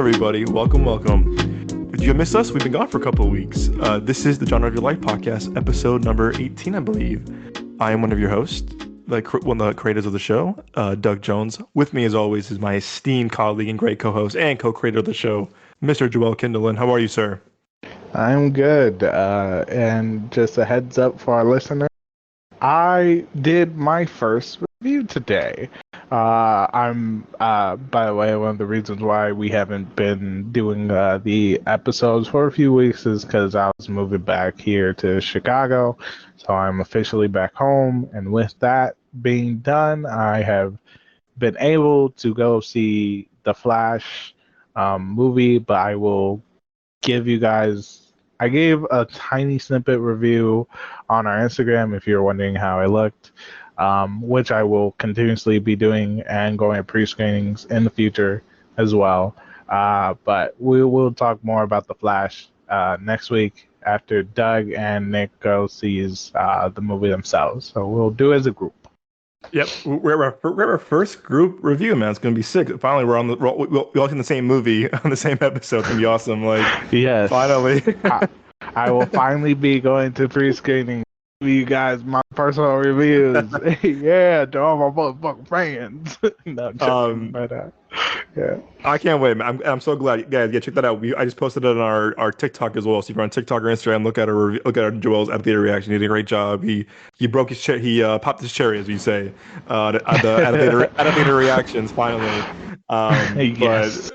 everybody. Welcome. If you missed us, we've been gone for a couple of weeks. This is the Genre of Your Life podcast, episode number 18, I believe. I am one of your hosts, one of the creators of the show, Doug Jones. With me, as always, is my esteemed colleague and great co-host and co-creator of the show, Mr. Joel Kindleman. How are you, sir? I'm good. And just a heads up for our listeners, I did my first review today. By the way, one of the reasons why we haven't been doing the episodes for a few weeks is because I was moving back here to Chicago. So I'm officially back home. And with that being done, I have been able to go see the Flash movie, but I will give you guys. I gave a tiny snippet review on our Instagram if you're wondering how I looked, which I will continuously be doing and going to pre-screenings in the future as well. But we will talk more about The Flash next week after Doug and Nick go sees the movie themselves. So we'll do it as a group. Yep, we're our first group review, man. It's gonna be sick. Finally, we're all in the same movie on the same episode. It's gonna be awesome. Yes, finally. I will finally be going to pre-screening. You guys, my personal reviews. Yeah, to all my motherfucking fans. No, yeah. I can't wait, man. I'm so glad, guys. Yeah, check that out. I just posted it on our TikTok as well. So if you're on TikTok or Instagram, look at our Joel's amphitheater reaction. He did a great job. He broke his chair. He popped his cherry, as we say. The amphitheater reactions finally. Yes.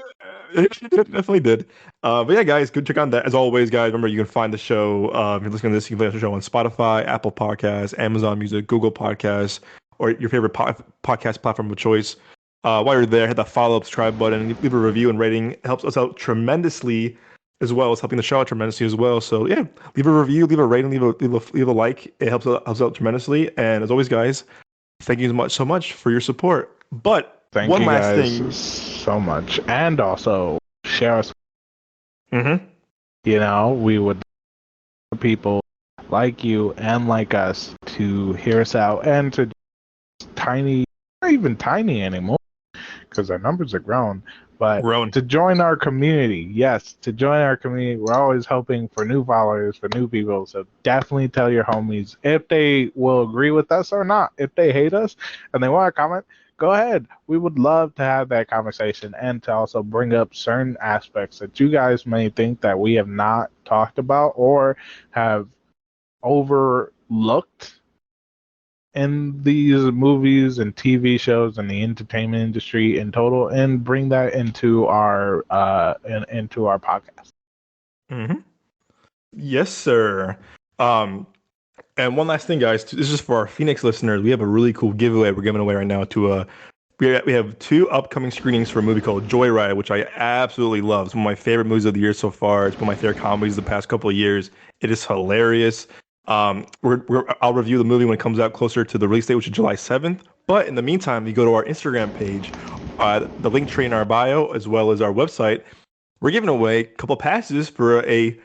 But it definitely did. But yeah, guys, go check on that. As always, guys, remember you can find the show. If you're listening to this, you can find the show on Spotify, Apple Podcasts, Amazon Music, Google Podcasts, or your favorite podcast platform of choice. While you're there, hit that follow, subscribe button, leave a review and rating. It helps us out tremendously, as well as helping the show out tremendously as well. So yeah, leave a review, leave a rating, leave a like. It helps out tremendously. And as always, guys, thank you so much for your support. But thank one you last guys thing, so much, and also share us. Mm-hmm. You know, we would people like you and like us to hear us out and to tiny, not even tiny anymore, because our numbers are grown, but to join our community. Yes, to join our community. We're always hoping for new followers, for new people. So definitely tell your homies if they will agree with us or not. If they hate us and they want to comment, go ahead. We would love to have that conversation and to also bring up certain aspects that you guys may think that we have not talked about or have overlooked in these movies and TV shows and the entertainment industry in total, and bring that into our podcast. Mm-hmm. Yes, sir. And one last thing, guys. This is for our Phoenix listeners. We have a really cool giveaway we're giving away right now to we have 2 upcoming screenings for a movie called Joyride, which I absolutely love. It's one of my favorite movies of the year so far. It's one of my favorite comedies the past couple of years. It is hilarious. I'll review the movie when it comes out closer to the release date, which is July 7th. But in the meantime, you go to our Instagram page, the link tree in our bio, as well as our website. We're giving away a couple passes for a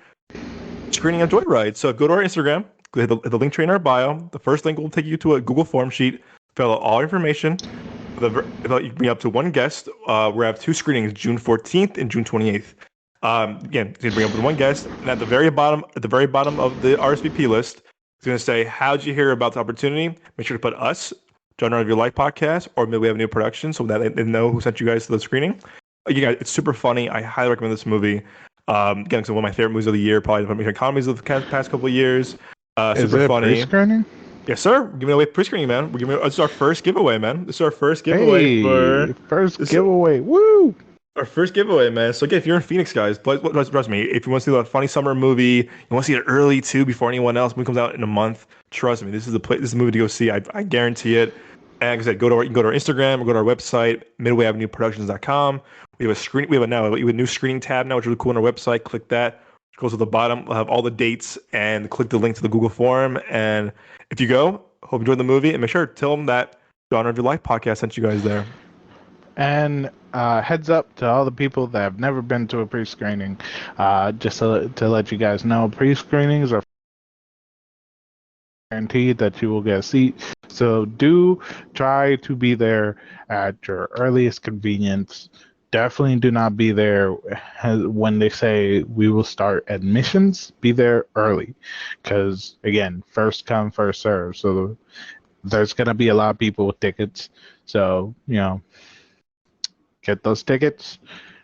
screening of Joyride. So go to our Instagram, hit the link tree in our bio. The first link will take you to a Google form sheet. Fill out all information. You can bring up to 1 guest. We have 2 screenings, June 14th and June 28th. Again, you can bring up with 1 guest, and at the very bottom of the RSVP list, it's going to say, "How'd you hear about the opportunity?" Make sure to put us, Genre of Your Life podcast, or maybe we have a new production, so that they know who sent you guys to the screening. You guys, it's super funny. I highly recommend this movie. Again, it's one of my favorite movies of the year, probably one of my favorite comedies of the past couple of years. Super funny. Pre-screening? Yes, sir. We're giving away pre-screening, man. This is our first giveaway, man. This is our first giveaway giveaway. Woo! Our first giveaway, man. So again, if you're in Phoenix, guys, trust me. If you want to see a funny summer movie, you want to see it early too, before anyone else. When it comes out in a month, trust me, this is the movie to go see. I guarantee it. And like I said, you can go to our Instagram or go to our website, midwayavenueproductions.com. We have a new screening tab now, which is really cool on our website. Click that. It goes to the bottom. We'll have all the dates, and click the link to the Google form. And if you go, hope you enjoyed the movie, and make sure to tell them that Genre of Your Life podcast sent you guys there. And heads up to all the people that have never been to a pre-screening, just to let you guys know, pre-screenings are guaranteed that you will get a seat. So do try to be there at your earliest convenience definitely do not be there when they say we will start admissions. Be there early, because again, first come, first serve. So there's gonna be a lot of people with tickets. So get those tickets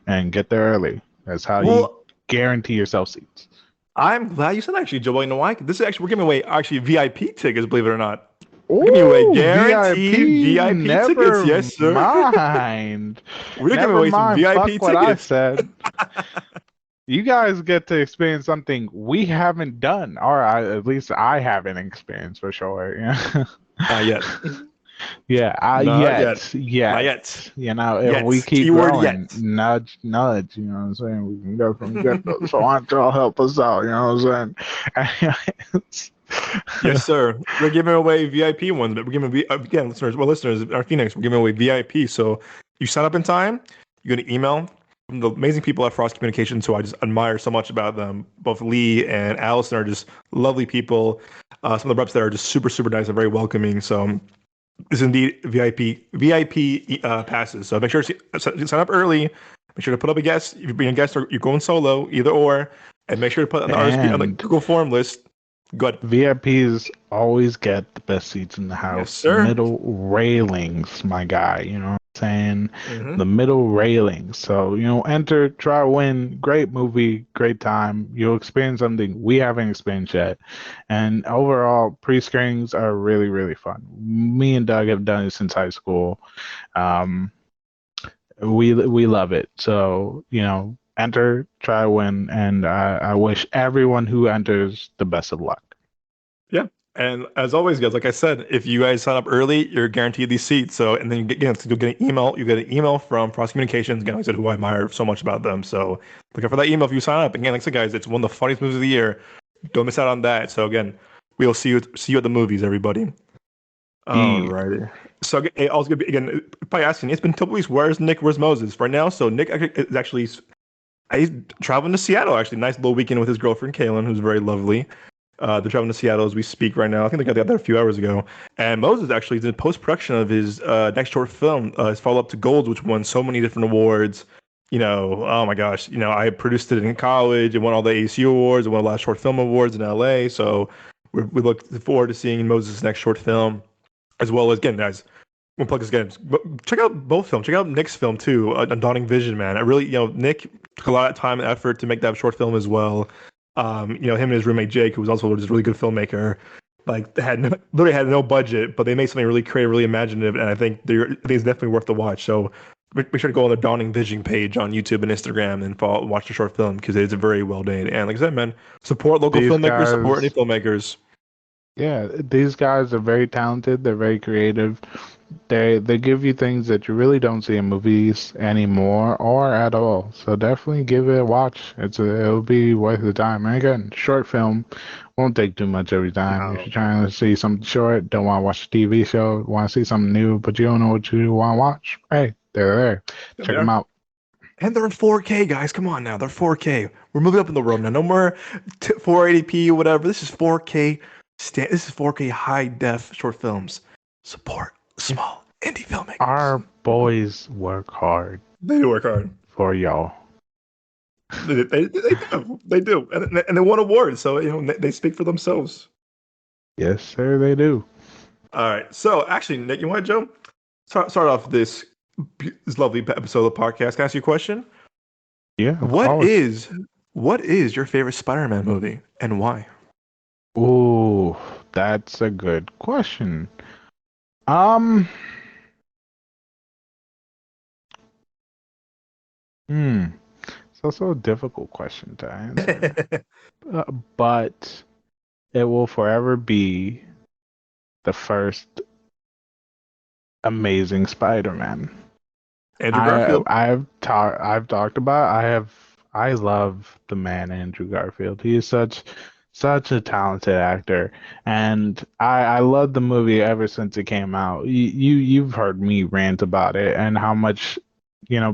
and get there early. That's how you Well, guarantee yourself seats. I'm glad you said that, actually, Joe. You know why? This is actually, we're giving away actually VIP tickets, believe it or not. We're giving away Ooh, guaranteed VIP. VIP tickets. Never Yes, sir. mind. We're giving Never away some mind. VIP Fuck what I tickets. said. You guys get to experience something we haven't done, or at least I haven't experienced for sure. Yeah. Not yet. Yeah, Not yet. Not yet. yet. If we Yet. keep Keyword growing, yet. nudge, nudge. You know what I'm saying? We can go from get those. So why don't y'all help us out? You know what I'm saying? Yes, sir. We're giving away VIP ones, but we're giving again, listeners, our Phoenix, we're giving away VIP. So you sign up in time, you get an email from the amazing people at Frost Communications, who I just admire so much about them. Both Lee and Allison are just lovely people. Some of the reps there are just super, super nice and very welcoming. So this is indeed VIP passes. So make sure to sign up early. Make sure to put up a guest. If you're being a guest or you're going solo, either or, and make sure to put on the RSP on the And Google form list. Good. VIPs always get the best seats in the Yes, house. sir. Middle railings, my guy. You know what I'm saying? Mm-hmm. The middle railings. So, enter, try, win. Great movie, great time. You'll experience something we haven't experienced yet. And overall, pre-screenings are really, really fun. Me and Doug have done it since high school. We love it. So, enter, try, win, and I wish everyone who enters the best of luck. Yeah. And as always, guys, like I said, if you guys sign up early, you're guaranteed these seats. So, and then you'll get an email. You get an email from Frost Communications, again, like I said, who I admire so much about them. So, look out for that email if you sign up. Again, like I said, guys, it's one of the funniest movies of the year. Don't miss out on that. So, again, we'll see you at the movies, everybody. Alrighty. So, I was gonna be again probably asking. It's been a couple weeks. Where's Nick? Where's Moses? Right now, so Nick is actually. He's traveling to Seattle. Actually, nice little weekend with his girlfriend Kaylin, who's very lovely. They're traveling to Seattle as we speak right now. I think they got there a few hours ago. And Moses actually is in post production of his next short film, his follow up to Gold, which won so many different awards. Oh my gosh, I produced it in college. It won all the ACU awards. It won a lot of short film awards in LA. So we look forward to seeing Moses' next short film, as well as, again, guys, we'll plug this again. Check out both films. Check out Nick's film too, Dawning Vision, man. I really, Nick took a lot of time and effort to make that short film as well. Him and his roommate Jake, who was also just a really good filmmaker, like literally had no budget, but they made something really creative, really imaginative, and I think it's definitely worth the watch. So make sure to go on the Dawning Vision page on YouTube and Instagram and watch the short film, because it's very well made. And like I said, man, support local These filmmakers, guys, support any filmmakers. yeah, these guys are very talented. They're very creative. They give you things that you really don't see in movies anymore or at all. So definitely give it a watch. It'll be worth the time. And again, short film won't take too much every time. If No. you're trying to see something short, don't want to watch a TV show, want to see something new, but you don't know what you want to watch, hey, they're there. Check them out. And they're in 4K, guys. Come on now. They're 4K. We're moving up in the world now. No more 480p or whatever. This is 4K. This is 4K high def short films. Support small indie filmmakers. Our boys work hard They do work hard. for y'all. They do. They do. And they won awards. So, they speak for themselves. Yes, sir, they do. All right. So, actually, Nick, you want to, Joe? Start off this lovely episode of the podcast. Can I ask you a question? Yeah. What is your favorite Spider-Man movie and why? Ooh, that's a good question. It's also a difficult question to answer. But it will forever be the first Amazing Spider-Man. Andrew Garfield. I've talked about. I love the man Andrew Garfield. He is such a talented actor, and I love the movie ever since it came out. You've heard me rant about it and how much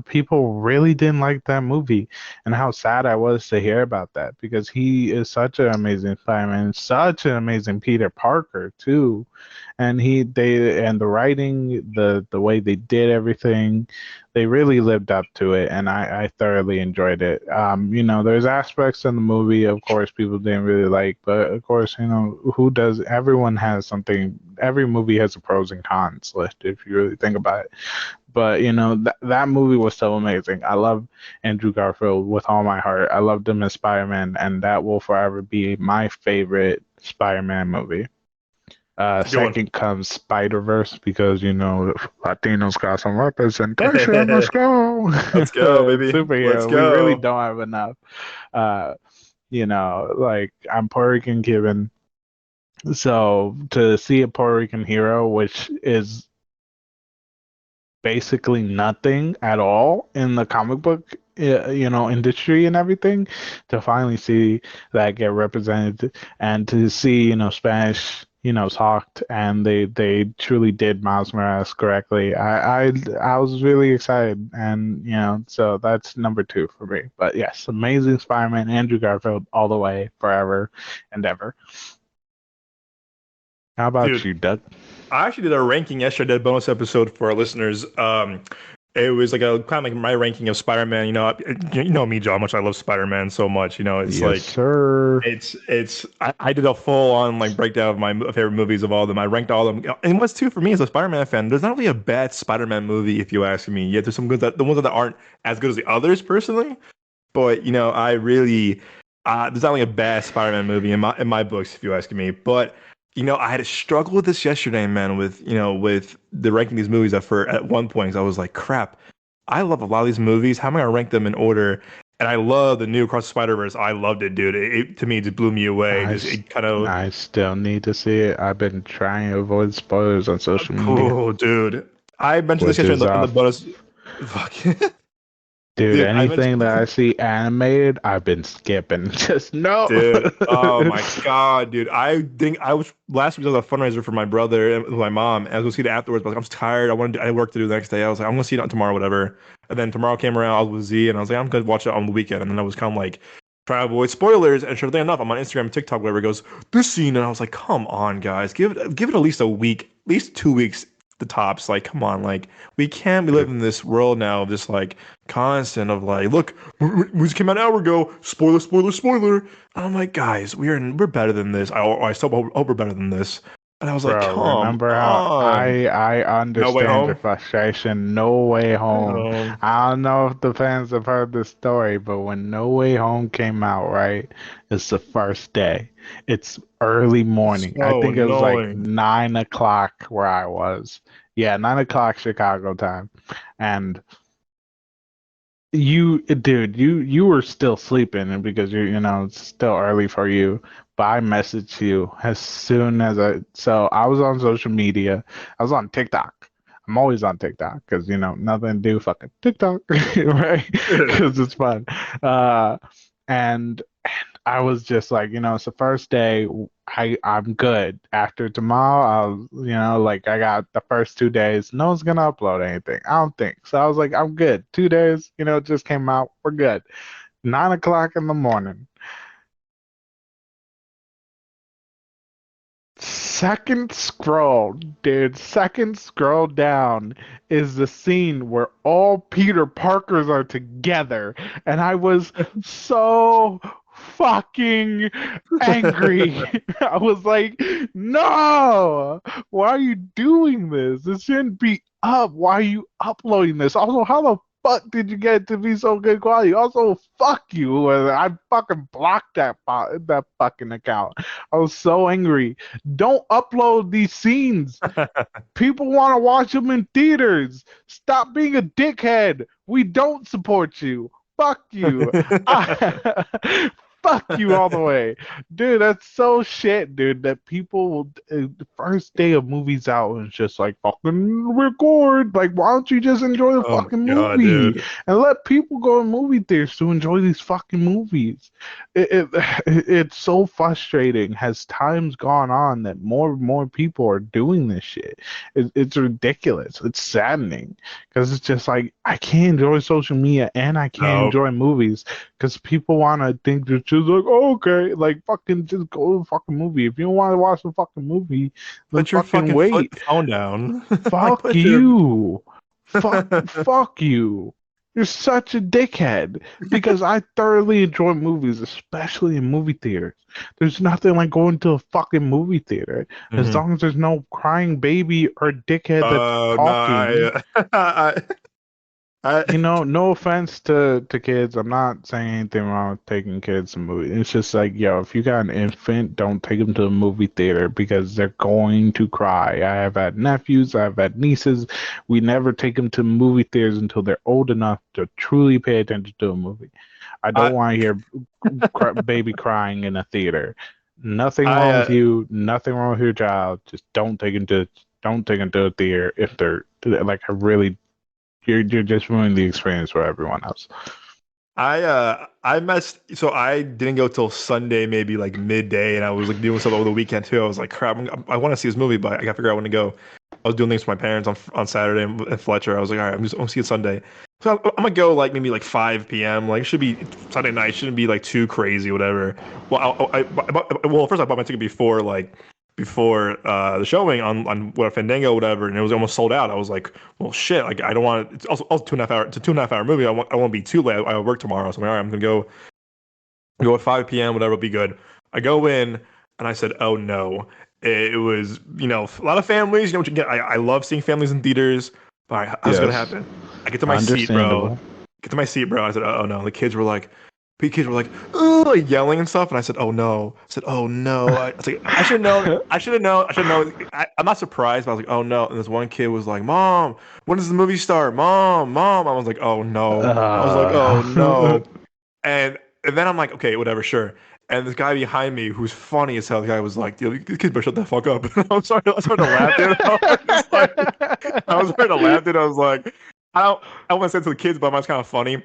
people really didn't like that movie, and how sad I was to hear about that because he is such an amazing Spider-Man, such an amazing Peter Parker too, and the writing, the way they did everything, they really lived up to it, and I thoroughly enjoyed it. There's aspects in the movie, of course, people didn't really like, but of course, who does? Everyone has something. Every movie has a pros and cons list if you really think about it. But that movie was so amazing. I love Andrew Garfield with all my heart. I loved him as Spider-Man, and that will forever be my favorite Spider-Man movie. It's a good one. Second comes Spider-Verse because Latinos got some representation. Let's go. Let's go, baby. Let's Superhero. We really go. don't have enough. Uh, like I'm Puerto Rican Cuban, so to see a Puerto Rican hero, which is basically nothing at all in the comic book industry and everything, to finally see that get represented, and to see Spanish talked, and they truly did Miles Morales correctly. I was really excited, and so that's number two for me. But yes, amazing Spider-Man, Andrew Garfield all the way, forever and ever. How about Dude, you, Doug? I actually did a ranking yesterday, did a bonus episode for our listeners. It was like a kind of like my ranking of Spider-Man. You know me, John, how much I love Spider-Man so much. It's Yes, like sir. I did a full on like breakdown of my favorite movies of all of them. I ranked all of them. And what's too for me as a Spider-Man fan, there's not really a bad Spider-Man movie if you ask me. Yet there's some good the ones that aren't as good as the others personally. But I really there's not like a bad Spider-Man movie in my books if you ask me. But I had to struggle with this yesterday, man, with the ranking these movies at one point, 'cause I was like, crap, I love a lot of these movies. How am I gonna rank them in order? And I love the new Across the Spider-Verse. I loved it, dude. To me, it just blew me away. I, Just s- it kind of I still need to see it. I've been trying to avoid spoilers on social media, cool, dude. I mentioned this which yesterday is in the off. bonus. Fuck. Dude, Dude, I anything mentioned that I see animated, I've been skipping. Just no. Dude, oh my God, dude. I think I was last week I was a fundraiser for my brother and with my mom. And I was gonna see it afterwards, but I was tired. I had work to do the next day. I was like, I'm gonna see it on tomorrow, whatever. And then tomorrow came around, I was with Z, and I was like, I'm gonna watch it on the weekend. And then I was kind of like trying to avoid spoilers. And sure thing enough, I'm on Instagram, TikTok, whatever. It goes this scene, and I was like, come on, guys, give it at least a week, at least 2 weeks the tops. Like, come on, like we can't be living in this world now of just like constant of like, look, movies came out an hour ago, spoiler, spoiler, spoiler. And I'm like, guys, we're better than this. I still hope we're better than this. And I was like, Bro, come remember how on. I No Way understand your Home. frustration. No Way Home. Um, I don't know if the fans have heard this story, but when No Way Home came out, right, it's the first day. It's early morning. I so think it was like annoying. 9 o'clock where I was. Yeah, 9 o'clock Chicago time. And you were still sleeping, and because it's still early for you. But I messaged you as soon as so I was on social media. I was on TikTok. I'm always on TikTok because nothing to do, fucking TikTok, right? Because it's fun. Uh, and I was just like, it's the first day. I'm good. After tomorrow, like I got the first 2 days. No one's gonna upload anything. I don't think. So I was like, I'm good. 2 days, it just came out. We're good. 9 o'clock in the morning. Second scroll, dude. Second scroll down is the scene where all Peter Parkers are together, and I was so fucking angry. I was like, no, why are you doing this? This shouldn't be up. Why are you uploading this? Also, how the fuck did you get it to be so good quality? Also, fuck you. I fucking blocked that fucking account. I was so angry. Don't upload these scenes. People want to watch them in theaters. Stop being a dickhead. We don't support you. Fuck you. Fuck you all the way, dude. That's so shit, dude. That people will the first day of movies out and it's just like fucking record. Like, why don't you just enjoy the Oh my fucking god, movie dude. and let people go to movie theaters to enjoy these fucking movies? It's so frustrating. As time's gone on, that more and more people are doing this shit. It's ridiculous. It's saddening because it's just like I can't enjoy social media and I can't No. enjoy movies because people want to think they're just like, oh, okay, like fucking just go to the fucking movie. If you don't want to watch the fucking movie, then Put your fucking fucking wait. phone down. Like Fuck put your you. Fuck you. You're such a dickhead because I thoroughly enjoy movies, especially in movie theaters. There's nothing like going to a fucking movie theater as Mhm. long as there's no crying baby or dickhead that's Oh no, talking. I You know, no offense to kids. I'm not saying anything wrong with taking kids to movies. It's just like, yo, if you got an infant, don't take them to the movie theater because they're going to cry. I have had nephews, I've had nieces. We never take them to movie theaters until they're old enough to truly pay attention to a movie. I don't I want to hear baby crying in a theater. Nothing I wrong with you. Nothing wrong with your child. Just don't take them to a theater if they're like a really you're just ruining the experience for everyone else. I messed so I didn't go till Sunday, maybe like midday, and I was like doing stuff over the weekend too. I was like, crap, I want to see this movie, but I gotta figure out when to go. I was doing things for my parents on Saturday and Fletcher. I was like, all right, I'm gonna see it Sunday. So I'm gonna go like maybe like 5 p.m. Like it should be Sunday night. Shouldn't be like too crazy, whatever. Well, well, first I bought my ticket before the showing on what Fandango, whatever, and it was almost sold out. I was like, well, shit, like I don't want it's also 2.5 hour. It's a 2.5 hour movie. I won't be too late. I work tomorrow, so I'm like, all right, I'm gonna go at 5 p.m. Whatever will be good. I go in and I said, oh no. It was, a lot of families. You know what you get. I love seeing families in theaters. But all right, how's it gonna Yes, happen? I get to my seat, bro. understandable. Get to my seat, bro. I said, oh no. The kids were like, oh, like yelling and stuff. And I said, oh no. I said, oh no. I was like, I should have known. I should have known. I should have known. I'm not surprised, but I was like, oh no. And this one kid was like, Mom, when does the movie start? Mom, Mom. I was like, oh no. I was like, oh Uh, no. And then I'm like, okay, whatever, sure. And this guy behind me, who's funny as hell, the guy was like, "Dude, this kid better shut the fuck up." And I started to laugh, dude. I was starting to laugh, dude. I was like, I don't want to say it to the kids, but it's kind of funny.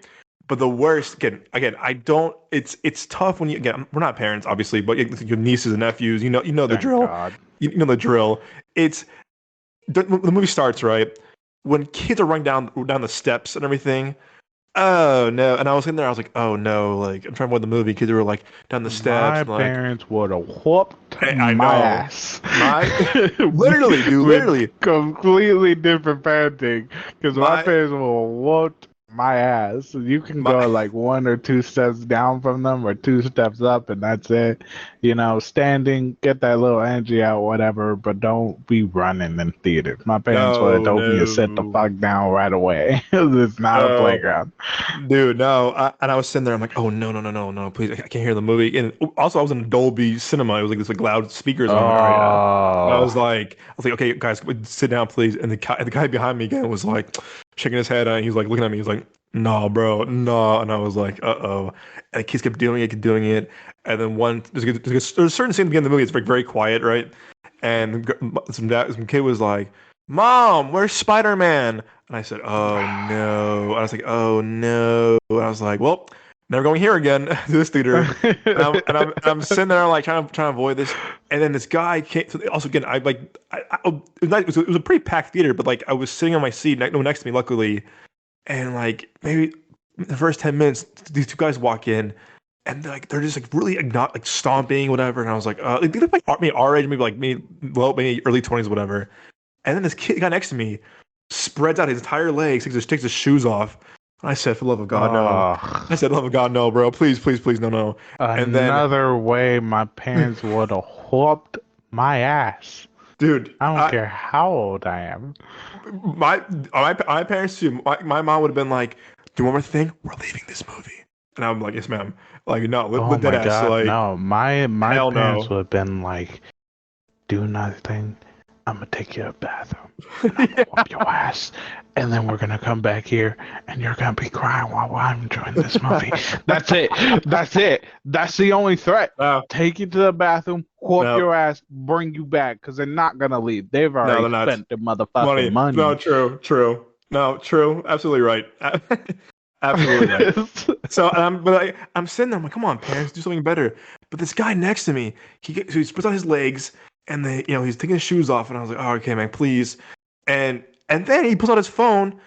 But the worst, again, I don't. It's tough when we're not parents, obviously, but your nieces and nephews, you know the Thank drill. God. You know the drill. It's the movie starts right when kids are running down the steps and everything. Oh no! And I was in there. I was like, oh no! Like I'm trying to watch the movie. Kids were like down the steps My and like, parents would have whooped I my know. ass. My literally, dude, With literally. completely different parenting, because my My parents would have whooped my ass. You can my go like one or two steps down from them, or two steps up, and that's it. You know, standing, get that little energy out, whatever. But don't be running in theaters. My parents would have no, told me to sit the no, fuck down right away. It's not a no, playground. dude, no. And I was sitting there. I'm like, oh no, no, no, no, no! Please, I can't hear the movie. And also, I was in a Dolby Cinema. It was like this like loud speakers on. All right, I Oh. was like, okay, guys, sit down, please. And the guy behind me again was like shaking his head, and he was like looking at me. He's like, no, bro, no. And I was like, uh-oh. And the kids kept doing it, kept doing it. And then there's a certain scene at the beginning of the movie. It's like very quiet, right? And some kid was like, Mom, where's Spider-Man? And I said, oh no. And I was like, oh no. And I was like, well, never going here again to this theater. And I'm sitting there like trying to avoid this. And then this guy came. So also again, it was a pretty packed theater, but like I was sitting on my seat, no one next to me, luckily. And like maybe the first 10 minutes, these two guys walk in, and they're just like really like, not like stomping, whatever. And I was like, they look like maybe our age, maybe early 20s, whatever. And then this kid guy next to me spreads out his entire legs, takes his shoes off. I said, for the love of God, no. I Oh. said, love of God, no, bro. Please, please, please, no, no. And then, Another way my parents would have whooped my ass. dude, I don't care how old I am. my parents too. My mom would have been like, do one more thing. We're leaving this movie. And I'm like, yes, ma'am. Like, no, Oh dead my ass. God, Like, no. My hell parents no. would have been like, do nothing I'm gonna take you to the bathroom and I'm gonna whoop your ass, and then we're gonna come back here and you're gonna be crying while I'm enjoying this movie. That's it. That's it. That's the only threat. No, Take you to the bathroom, whoop no, your ass, bring you back because they're not gonna leave. They've no, already they're not. spent their motherfucking Money. No, money. true. No, true. Absolutely right. Absolutely right. So I'm sitting there. I'm like, come on, parents, do something better. But this guy next to me, so he puts on his legs, and he's taking his shoes off, and I was like, oh, okay, man, please. And then he pulls out his phone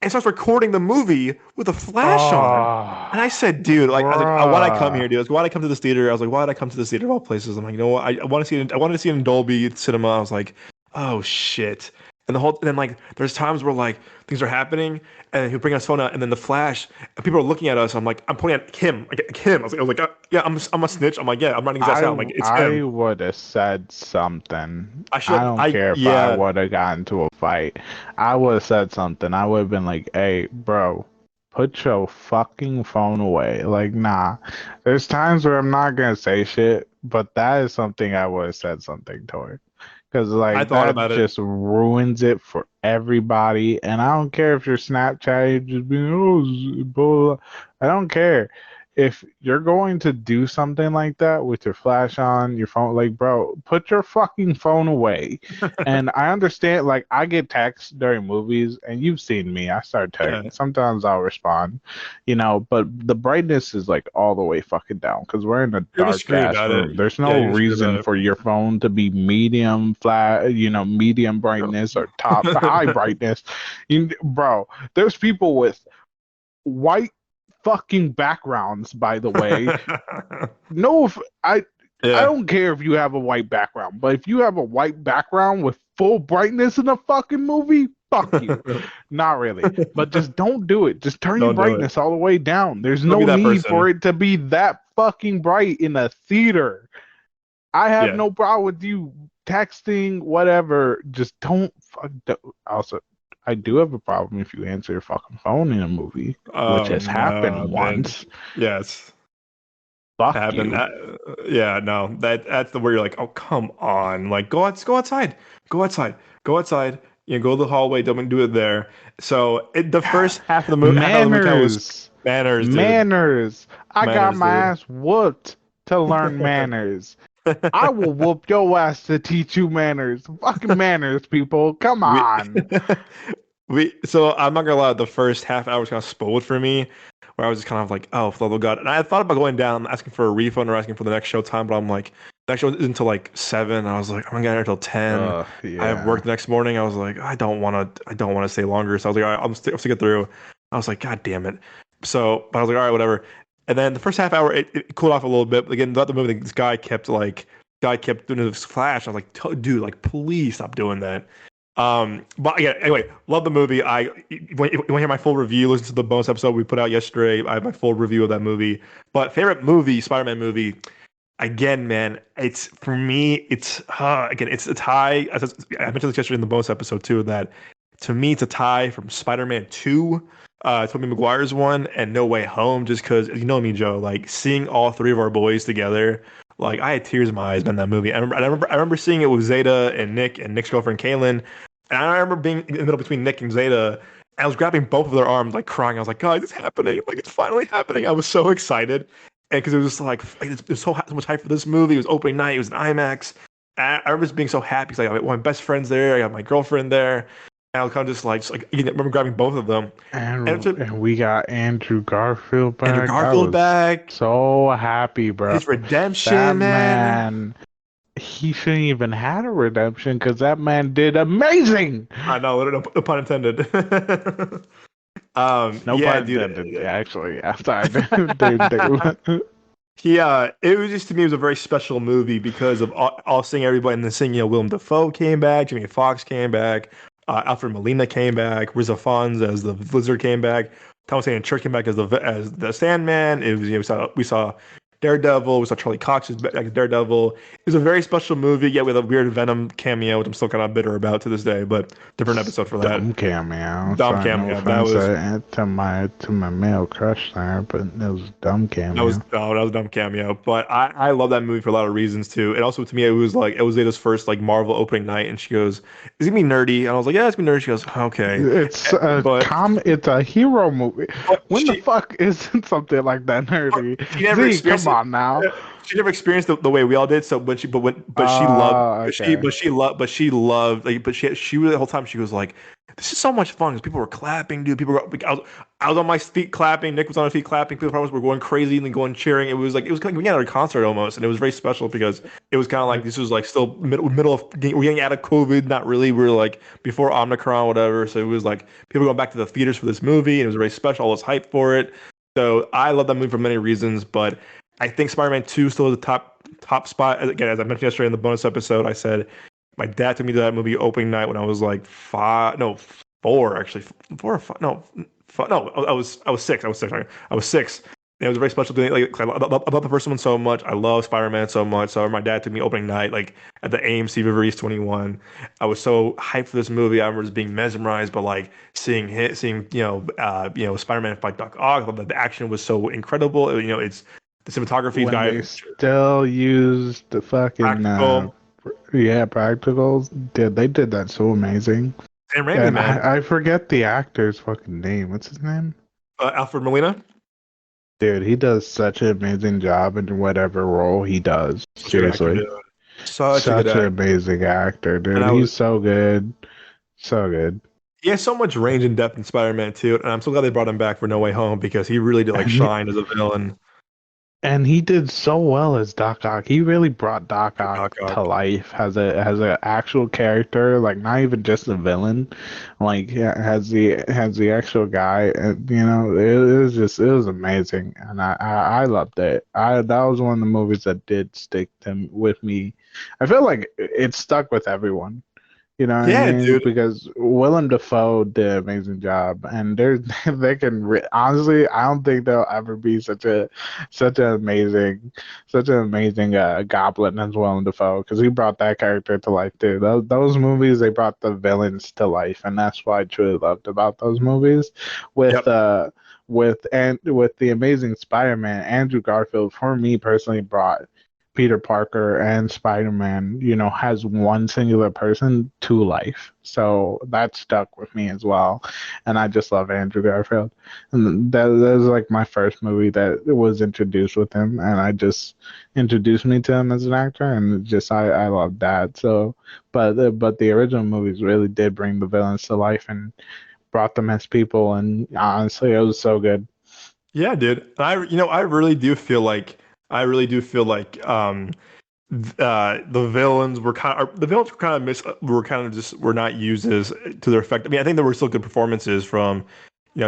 and starts recording the movie with a flash on. And I said, dude, like, I was like, why'd I come here, dude? I was like, why'd I come to this theater? I was like, why'd I come to this theater of all places? I'm like, you know what? I want to see it. I wanted to see it in Dolby Cinema. I was like, oh shit. And then like there's times where like things are happening and he'll bring his phone out and then the flash and people are looking at us. I'm like, I'm pointing at him, like him. I was like, yeah, I'm a snitch. I'm like, yeah, I'm running his ass out. I'm like, it's I him. would have said something. I I should don't I care if I yeah. would have gotten into a fight. I would have said something. I would have been like, "Hey, bro, put your fucking phone away." Like, nah. There's times where I'm not gonna say shit, but that is something I would have said something toward. Because I like thought that about it. just ruins it for everybody. And I don't care if you're Snapchat just being blah. I don't care. If you're going to do something like that with your flash on, your phone, like bro, put your fucking phone away. And I understand, like I get texts during movies, and you've seen me. I start Yeah. texting. Sometimes I'll respond, but the brightness is like all the way fucking down because we're in a You're dark screwed ass about it. room. There's Yeah, no you're screwed reason about for your phone to be medium flat, medium brightness or top high brightness. Bro, there's people with white fucking backgrounds, by the way. it. No, if I Yeah. don't care if you have a white background, but if you have a white background with full brightness in a fucking movie, fuck you. Not really. But just don't do it. Just turn your Don't do it. brightness all the way down. There's Don't be no that need for person. it to be that fucking bright in a theater. I have Yeah. no problem with you texting, whatever. Just don't fuck. Also, I do have a problem if you answer your fucking phone in a movie, which Oh has no, happened man. once. Yes. Fuck Happened. you. Yeah, no. That's the where you're like, oh come on. Like go outside. Go outside. Go outside. Go to the hallway, don't do it there. So the first half of the movie kind of was Manners. manners, dude. Manners. I got Manners, my dude. ass whooped to learn manners. I will whoop your ass to teach you manners. Fucking manners, people. Come we on. so I'm not gonna lie, the first half hour was kind of spoiled for me, where I was just kind of like, oh, for the love of God. And I thought about going down, asking for a refund or asking for the next show time, but I'm like, the next show isn't until like 7. I was like, I'm gonna get here until 10. I have work Yeah. the next morning. I was like, I don't wanna stay longer. So I was like, all right, I'll stick it through. I was like, God damn it. But I was like, all right, whatever. And then the first half hour, it cooled off a little bit. But again, throughout the movie, this guy kept doing this flash. I was like, dude, like, please stop doing that. But yeah, anyway, love the movie. When you want to hear my full review, listen to the bonus episode we put out yesterday. I have my full review of that movie. But favorite movie, Spider-Man movie, again, man, it's for me, it's a tie. I mentioned this yesterday in the bonus episode too, that to me, it's a tie from Spider-Man 2, Tobey Maguire's one, and No Way Home, just because you know me, Joe, like seeing all three of our boys together. Like I had tears in my eyes in that movie. I remember seeing it with Zeta and Nick and Nick's girlfriend Kaylin, and I remember being in the middle between Nick and Zeta. I was grabbing both of their arms, like crying. I was like, "Guys, it's happening! Like it's finally happening!" I was so excited, and because it was just like it was so much hype for this movie. It was opening night. It was an IMAX. I remember just being so happy. Cause I got my best friends there. I got my girlfriend there. And I was kind of just like I remember grabbing both of them. And And to and we got Andrew Garfield Andrew back. I Garfield was back, so happy, bro. his redemption, That man. man, he shouldn't even had a redemption because that man did amazing. I know, no pun intended. No Yeah, pun dude. intended, actually. After I did. Yeah, it was just to me, it was a very special movie because of all seeing everybody and then seeing, Willem Dafoe came back, Jimmy Fox came back, Alfred Molina came back, Riz Fons as the Lizard came back, Thomas Hayden Church came back as the Sandman. It was, we saw Daredevil. We saw Charlie Cox's back as Daredevil. It was a very special movie, yet with a weird Venom cameo, which I'm still kind of bitter about to this day. But different episode for that. Dumb cameo. Dumb Sorry, no cameo. That offense was to my male crush there, but it was a dumb that was cameo. oh, that was a dumb cameo. But I love that movie for a lot of reasons too. And also to me, it was like it was Zeta's first like Marvel opening night, and she goes, "Is it gonna be nerdy?" And I was like, "Yeah, it's gonna be nerdy." She goes, "Okay." But It's a hero movie. When the she fuck isn't something like that nerdy? she never Z, come experienced it. on now. She never experienced the way we all did. So, but Okay. she loved, like, but she really the whole time she was like, this is so much fun because people were clapping, dude. I was on my feet clapping. Nick was on his feet clapping. People probably were going crazy and going cheering. It was like kind of, we had a concert almost, and it was very special because it was kind of like this was like still middle of we're getting out of COVID. Not really. We were like before Omicron, whatever. So it was like people going back to the theaters for this movie, and it was very special. All this hype for it. So I love that movie for many reasons, but I think Spider-Man 2 still is the top spot. Again, as I mentioned yesterday in the bonus episode, I said my dad took me to that movie opening night when I was like four actually, 4 or 5, no, I was six. I was six. Sorry. I was six. And it was a very special thing. Like I love the first one so much. I love Spider-Man so much. So my dad took me opening night, like at the AMC River East 21. I was so hyped for this movie. I remember just being mesmerized by like seeing Spider-Man fight Doc Ock. I thought that the action was so incredible. It's the cinematography When guy they still used the fucking practical practicals. They did that so amazing. and Raimi, And man. I forget the actor's fucking name. What's his name? Alfred Molina. Dude, he does such an amazing job in whatever role he does. Good actor, Seriously. dude. Such a Such good an actor. amazing actor, And dude. He's so good. So good. he has so much range and depth in Spider-Man too, and I'm so glad they brought him back for No Way Home because he really did like And he, shine as a villain. and he did so well as Doc Ock. He really brought Doc Ock Doc to Ock. life as a actual character, like not even just a villain. Like yeah, has the actual guy. And, it was amazing, and I loved it. That was one of the movies that did stick with me. I feel like it stuck with everyone. You know what I Yeah, mean? dude. Because Willem Dafoe did an amazing job, and they can honestly, I don't think there'll ever be such an amazing Goblin as Willem Dafoe because he brought that character to life too. Those movies they brought the villains to life, and that's what I truly loved about those movies. With Yep. with the Amazing Spider-Man, Andrew Garfield for me personally brought Peter Parker and Spider-Man, has one singular person to life. So that stuck with me as well. And I just love Andrew Garfield. And that was like my first movie that was introduced with him. And I just introduced me to him as an actor. And just, I love that. So, but the original movies really did bring the villains to life and brought them as people. And honestly, it was so good. Yeah, dude. And the villains were kind of just were not used as to their effect. I mean, I think there were still good performances from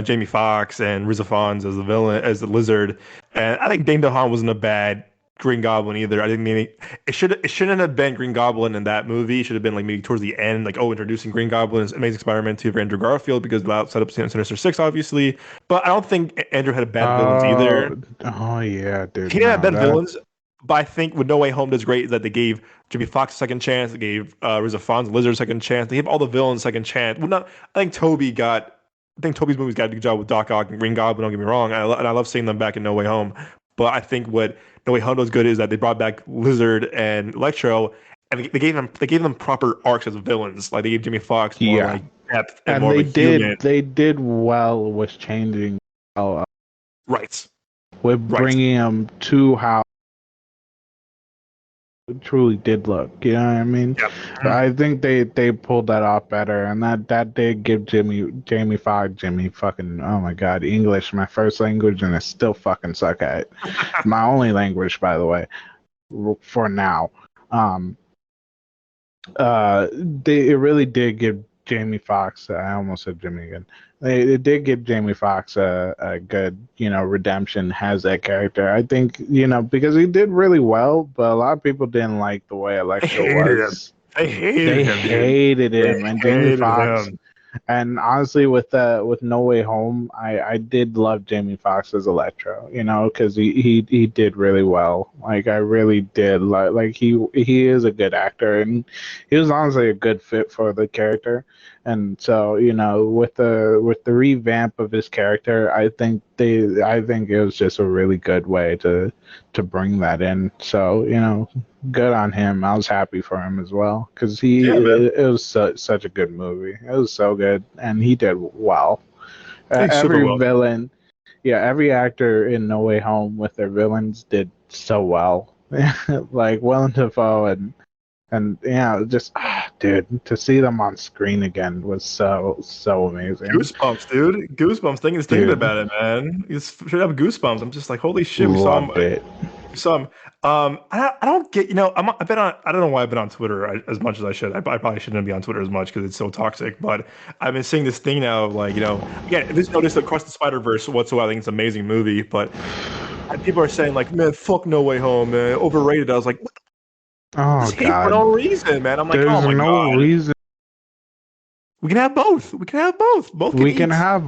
Jamie Foxx and Riz Ahmed as the villain, as the Lizard, and I think Dane DeHaan wasn't a bad Green Goblin either. I think maybe it shouldn't have been Green Goblin in that movie. It should have been like maybe towards the end, like introducing Green Goblin, Amazing Spider-Man 2 for Andrew Garfield because that set up Sinister Six, obviously. But I don't think Andrew had bad villains either. Oh yeah, dude. He didn't have No, bad that villains, but I think what No Way Home does great is that they gave Jimmy Fox a second chance. They gave Riz Ahmed Lizard a second chance. They gave all the villains a second chance. Well, not. I think Toby's movies got a good job with Doc Ock and Green Goblin. Don't get me wrong, and I love seeing them back in No Way Home. But I think what No Way Home does good is that they brought back Lizard and Electro, and they gave them proper arcs as villains. Like they gave Jimmy Fox more yeah. like depth and And more of a human. they did well with changing Right, with right. bringing him to how it truly did look. You know what I mean? Yep. I think they pulled that off better, and that did give Jamie Foxx Jimmy fucking oh my god English my first language, and I still fucking suck at it. My only language, by the way, for now. Um, it really did give Jamie Foxx. I almost said Jimmy again. It did give Jamie Foxx a good, redemption. Has that character? I think, because he did really well, but a lot of people didn't like the way I Electro hated him. was. I hated They him, dude. hated They him, and hated him. And honestly, with No Way Home, I did love Jamie Foxx as Electro, because he did really well. Like I really did like he is a good actor, and he was honestly a good fit for the character. And so, with the revamp of his character, I think it was just a really good way to bring that in. So, good on him. I was happy for him as well because Yeah, man. it was such a good movie. It was so good, and he did well. He's super Every well. villain, yeah, every actor in No Way Home with their villains did so well. Like Willem Dafoe and just dude, to see them on screen again was so amazing, Goosebumps, dude. Goosebumps. Thinking dude. about it, man. It's straight up goosebumps. I'm just like, holy shit. Loved it. We saw him. I don't get. I've been on. I don't know why I've been on Twitter as much as I should. I probably shouldn't be on Twitter as much because it's so toxic. But I've been seeing this thing now of like, again, there's no this across the Spider Verse whatsoever. I think it's an amazing movie, but people are saying like, man, fuck No Way Home, man, overrated. I was like, Oh this hate for no God, reason, man. I'm like, oh there's my no god, reason we can have both. We can have both. Both can we can eat. have.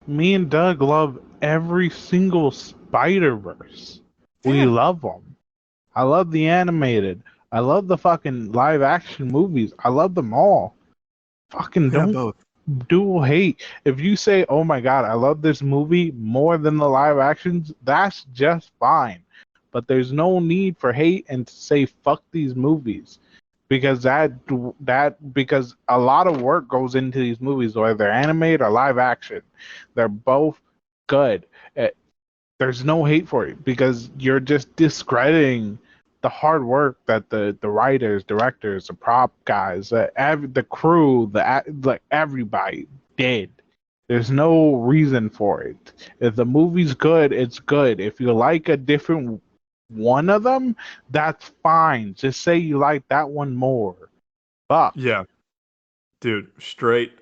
Me and Doug love every single Spider Verse. We Yeah, love them. I love the animated. I love the fucking live action movies. I love them all. we Fucking can have don't both. do hate. If you say, "Oh my god, I love this movie more than the live actions," that's just fine. But there's no need for hate and to say fuck these movies because because a lot of work goes into these movies, whether they're animated or live action. They're both good. Eh, There's no hate for it because you're just discrediting the hard work that the writers, directors, the prop guys, the crew, like everybody did. There's no reason for it. If the movie's good, it's good. If you like a different one of them, that's fine. Just say you like that one more. Fuck. Yeah, dude, straight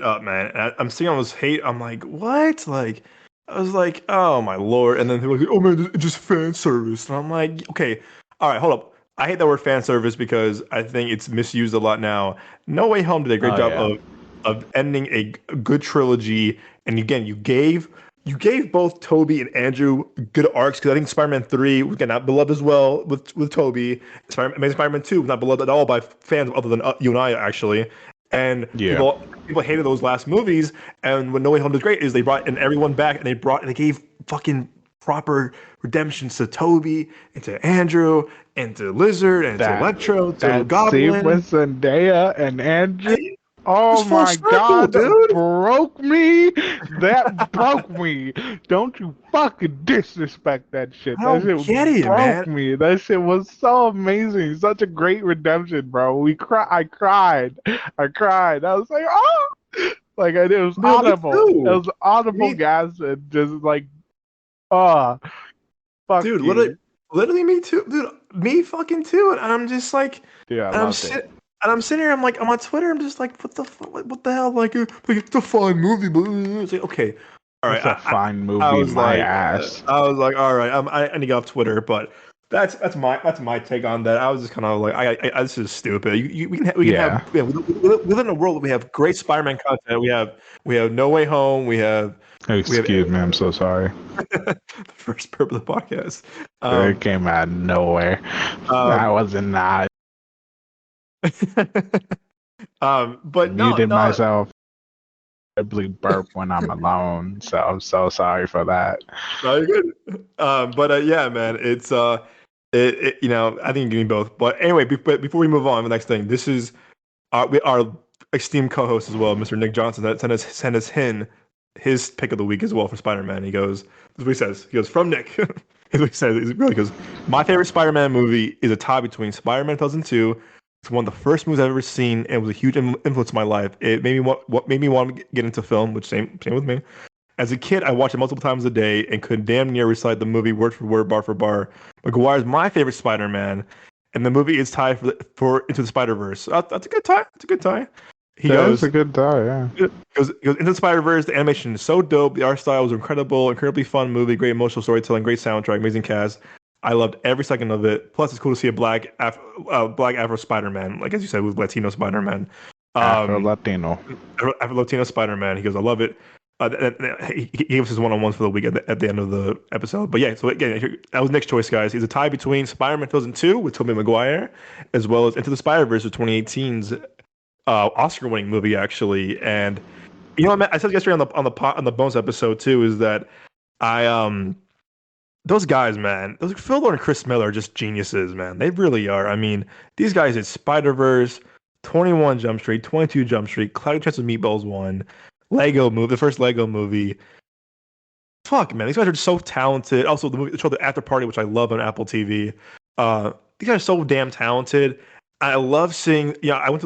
up, man. And I'm seeing all this hate. I'm like, what? Like, I was like, oh my lord. And then they were like, oh man, it's just fan service. And I'm like, okay, all right, hold up. I hate that word fan service because I think it's misused a lot now. No Way Home did a great Oh job yeah. of ending a good trilogy. And again, you gave both Toby and Andrew good arcs because I think Spider-Man 3 was not beloved as well with Toby. Amazing Spider-Man 2 was not beloved at all by fans other than you and I actually. And Yeah. people hated those last movies. And what No Way Home did great is they brought everyone back and they gave fucking proper redemptions to Toby and to Andrew and to Lizard and to That Electro to that scene Goblin. with Zendaya and Andrew. It was Oh full my circle, god, that dude. broke me. That broke me. Don't you fucking disrespect that shit. I That don't shit get it, man. broke me. That shit was so amazing. Such a great redemption, bro. I cried. I cried. I was like, oh, like it was Dude, me audible. It too. was audible Me, gas and just like, oh, fuck dude, you. literally me too, dude. Me fucking too. And I'm just like, Dude, I and I'm loved it. sit, and I'm sitting here. I'm on Twitter. I'm just like, what the hell? Like it's a fine movie, but it's like, okay, all right. It's a fine I movie, was my like, ass. all right. I need to get off Twitter, but that's my take on that. I was just kind of like, this is stupid. Yeah. We live in a world where we have great Spider-Man content. We have No Way Home. We have Excuse me, I'm so sorry. the first purpose of the podcast. It Um, came out of nowhere. I um, wasn't not but no, muted no, myself. I burp when I'm alone, so I'm so sorry for that. no, you're good. But yeah, man, I think you need both. But anyway, before we move on, the next thing, this is our esteemed co-host as well, Mr. Nick Johnson, that sent us his pick of the week as well for Spider-Man. This is what he says. He goes, from Nick. Here's what he says. He goes, my favorite Spider-Man movie is a tie between Spider-Man 2002. It's one of the first movies I've ever seen, and it was a huge influence in my life. It made me what made me want to get into film, which same with me. As a kid, I watched it multiple times a day and could damn near recite the movie word for word, bar for bar. Maguire is my favorite Spider-Man, and the movie is tied for Into the Spider-Verse. That's a good tie. That's a good tie. He That is goes, a good die, yeah. he goes Into the Spider-Verse. The animation is so dope. The art style was incredible. Incredibly fun movie. Great emotional storytelling. Great soundtrack. Amazing cast. I loved every second of it. Plus, it's cool to see a black Afro Spider-Man, like as you said, with Latino Spider-Man. Afro Um, Latino. Afro Latino Spider-Man. He goes, I love it. He gave us his one-on-ones for the week at the end of the episode. But yeah, so again, that was Nick's choice, guys. He's a tie between Spider-Man 2002 with Tobey Maguire, as well as Into the Spider-Verse with 2018's Oscar-winning movie, actually. And you know, I said yesterday on the bonus episode too, is that I those guys, man, those Phil Lord and Chris Miller are just geniuses, man. They really are. I mean, these guys did Spider-Verse, 21 Jump Street, 22 Jump Street, Cloudy Chance of Meatballs 1, Lego movie, the first Lego movie. Fuck, man, these guys are so talented. Also, the show The After Party, which I love on Apple TV. These guys are so damn talented. I love seeing. Yeah, I went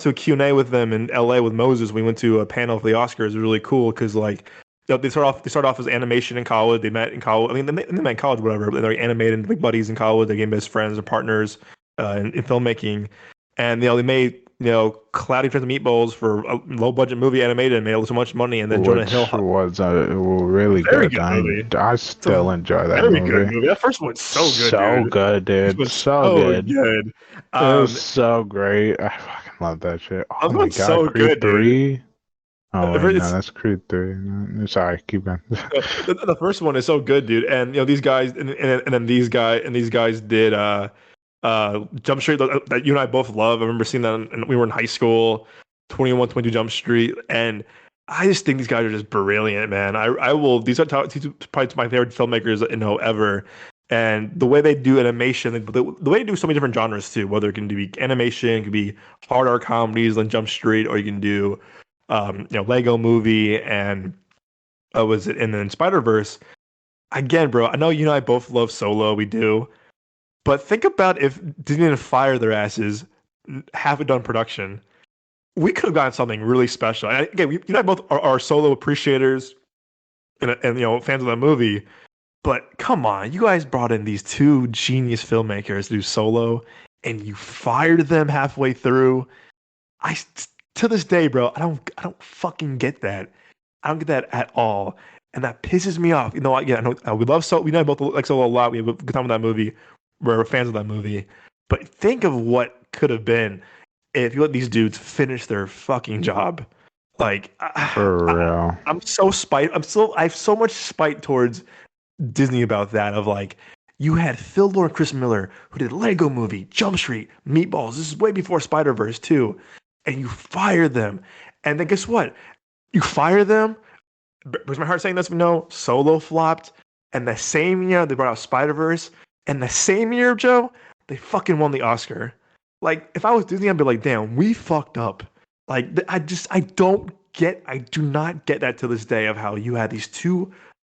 to a Q&A with them in LA with Moses. We went to a panel for the Oscars. It was really cool because like they start off as animation in college. They met in college. I mean, they met in college, whatever. But they're animated, big buddies in college. They became best friends and partners in filmmaking. And they made Cloudy Trends Meatballs for a low budget movie animated and made so much money. And then Jonah Hill was a really very good. good movie. I still enjoy that very movie. good movie. That first one's so good, So dude. good, dude. Was So good. good. It was so great. I fucking love that shit. Oh my god, so Creed good, 3. Oh wait, It's- no, that's Creed 3. No, sorry, keep going. the first one is so good, dude. And these guys and then these guys did Jump Street that you and I both love. I remember seeing that and we were in high school, 21, 22 Jump Street, and I just think these guys are just brilliant, man. I will these are probably my favorite filmmakers ever. And the way they do animation, the way they do so many different genres too, whether it can be animation, it could be hard R comedies like Jump Street, or you can do Lego Movie and was it and then Spider-Verse. Again, bro, I know you and I both love Solo, we do. But think about if Disney didn't fire their asses, have it done production. We could have gotten something really special. And again, you and I both are Solo appreciators and fans of that movie. But come on, you guys brought in these two genius filmmakers to do Solo, and you fired them halfway through. To this day, bro, I don't fucking get that. I don't get that at all, and that pisses me off. I know we love Solo. We know both like Solo a lot. We have a good time with that movie. We're fans of that movie. But think of what could have been if you let these dudes finish their fucking job. Like, For real. I'm so spite. I have so much spite towards Disney about that. Of like, you had Phil Lord and Chris Miller who did Lego Movie, Jump Street, Meatballs. This is way before Spider-Verse too, and you fire them. And then guess what? You fire them. Breaks my heart saying this, but no, Solo flopped. And the same year they brought out Spider-Verse. And the same year, Joe, they fucking won the Oscar. Like, if I was Disney, I'd be like, damn, we fucked up. Like, I do not get that to this day of how you had these two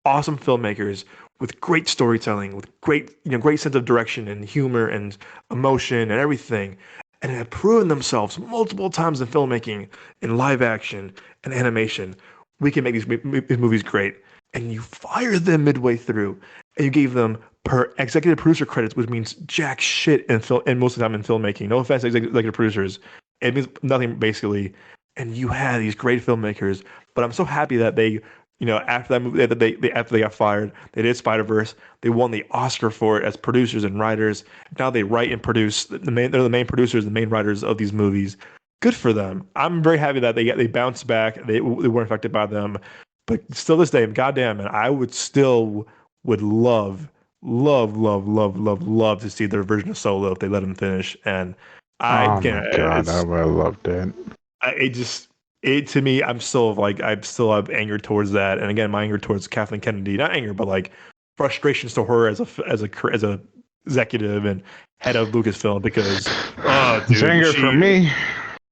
awesome filmmakers with great storytelling, with great sense of direction and humor and emotion and everything, and have proven themselves multiple times in filmmaking, in live action and animation. We can make these movies great. And you fired them midway through, and you gave them per executive producer credits, which means jack shit in most of the time in filmmaking. No offense to executive producers, it means nothing basically. And you had these great filmmakers, but I'm so happy that they, after that movie, after they got fired, they did Spider-Verse. They won the Oscar for it as producers and writers. Now they write and produce. They're the main producers, the main writers of these movies. Good for them. I'm very happy that they bounced back. They weren't affected by them. But still this day, goddamn, man, I would love to see their version of Solo if they let him finish. And Oh my god, I would have loved it. To me, I'm still have anger towards that. And again, my anger towards Kathleen Kennedy, not anger, but like frustrations to her as a executive and head of Lucasfilm because it's anger for me.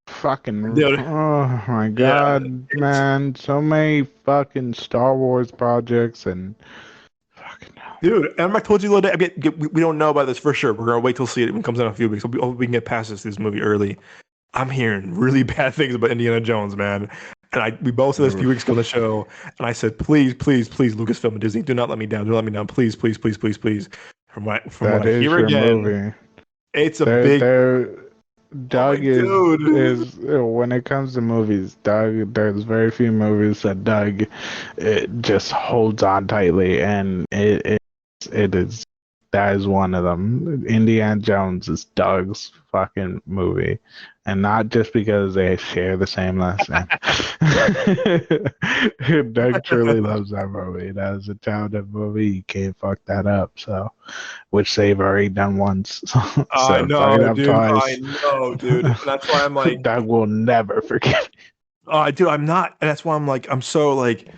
Fucking dude. Oh my god, man, so many fucking Star Wars projects and fucking hell. Dude, and I told you the other day, we don't know about this for sure. We're gonna wait till see it when it comes out in a few weeks. We can get past this movie early. I'm hearing really bad things about Indiana Jones, man. And we both said this a few weeks ago on the show, and I said, please, Lucasfilm and Disney, do not let me down. Do not let me down. Please. From what I hear again, movie. It's a big. Doug is when it comes to movies, there's very few movies that Doug just holds on tightly, and it is That is one of them. Indiana Jones is Doug's fucking movie. And not just because they share the same last name. Doug truly loves that movie. That is a childhood movie. You can't fuck that up. So, which they've already done once. I So fuck it know, up dude. I twice. know, dude. That's why I'm like, Doug will never forgive. dude, I'm not. And that's why I'm like, I'm so like,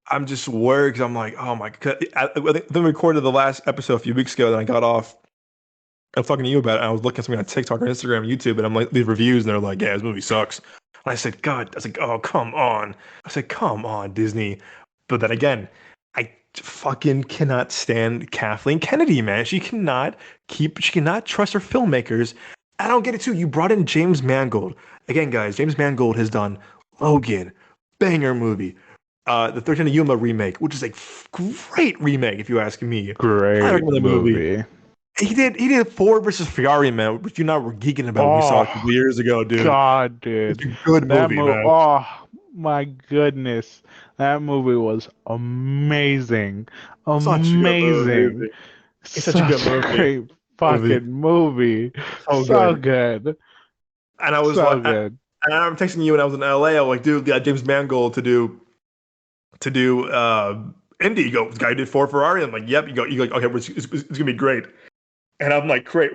I'm just worried because I'm like, oh my god. I think we recorded the last episode a few weeks ago, and I got off. I'm talking to you about it. And I was looking at something on TikTok or Instagram, YouTube, and I'm like, these reviews, and they're like, yeah, this movie sucks. And I said, God, I was like, oh, come on. I said, come on, Disney. But then again, I fucking cannot stand Kathleen Kennedy, man. She cannot trust her filmmakers. I don't get it too. You brought in James Mangold. Again, guys, James Mangold has done Logan, banger movie. The 13 Yuma remake, which is a great remake, if you ask me. I Great recommend the movie. movie. He did Ford versus Ferrari, man, which you and I were geeking about when we saw it a Oh, couple years ago, dude. God, It's dude. a good That movie, movie, man. oh my goodness. That movie was amazing. Such a good movie, Amazing. dude. It's such a good Such a great fucking movie. So So good. good. And I was like, So good. and I'm texting you when I was in LA. I'm like, dude, got James Mangold to do Indy. You go, this guy did Ford Ferrari. I'm like, yep. You go, okay, it's gonna be great. And I'm like, great.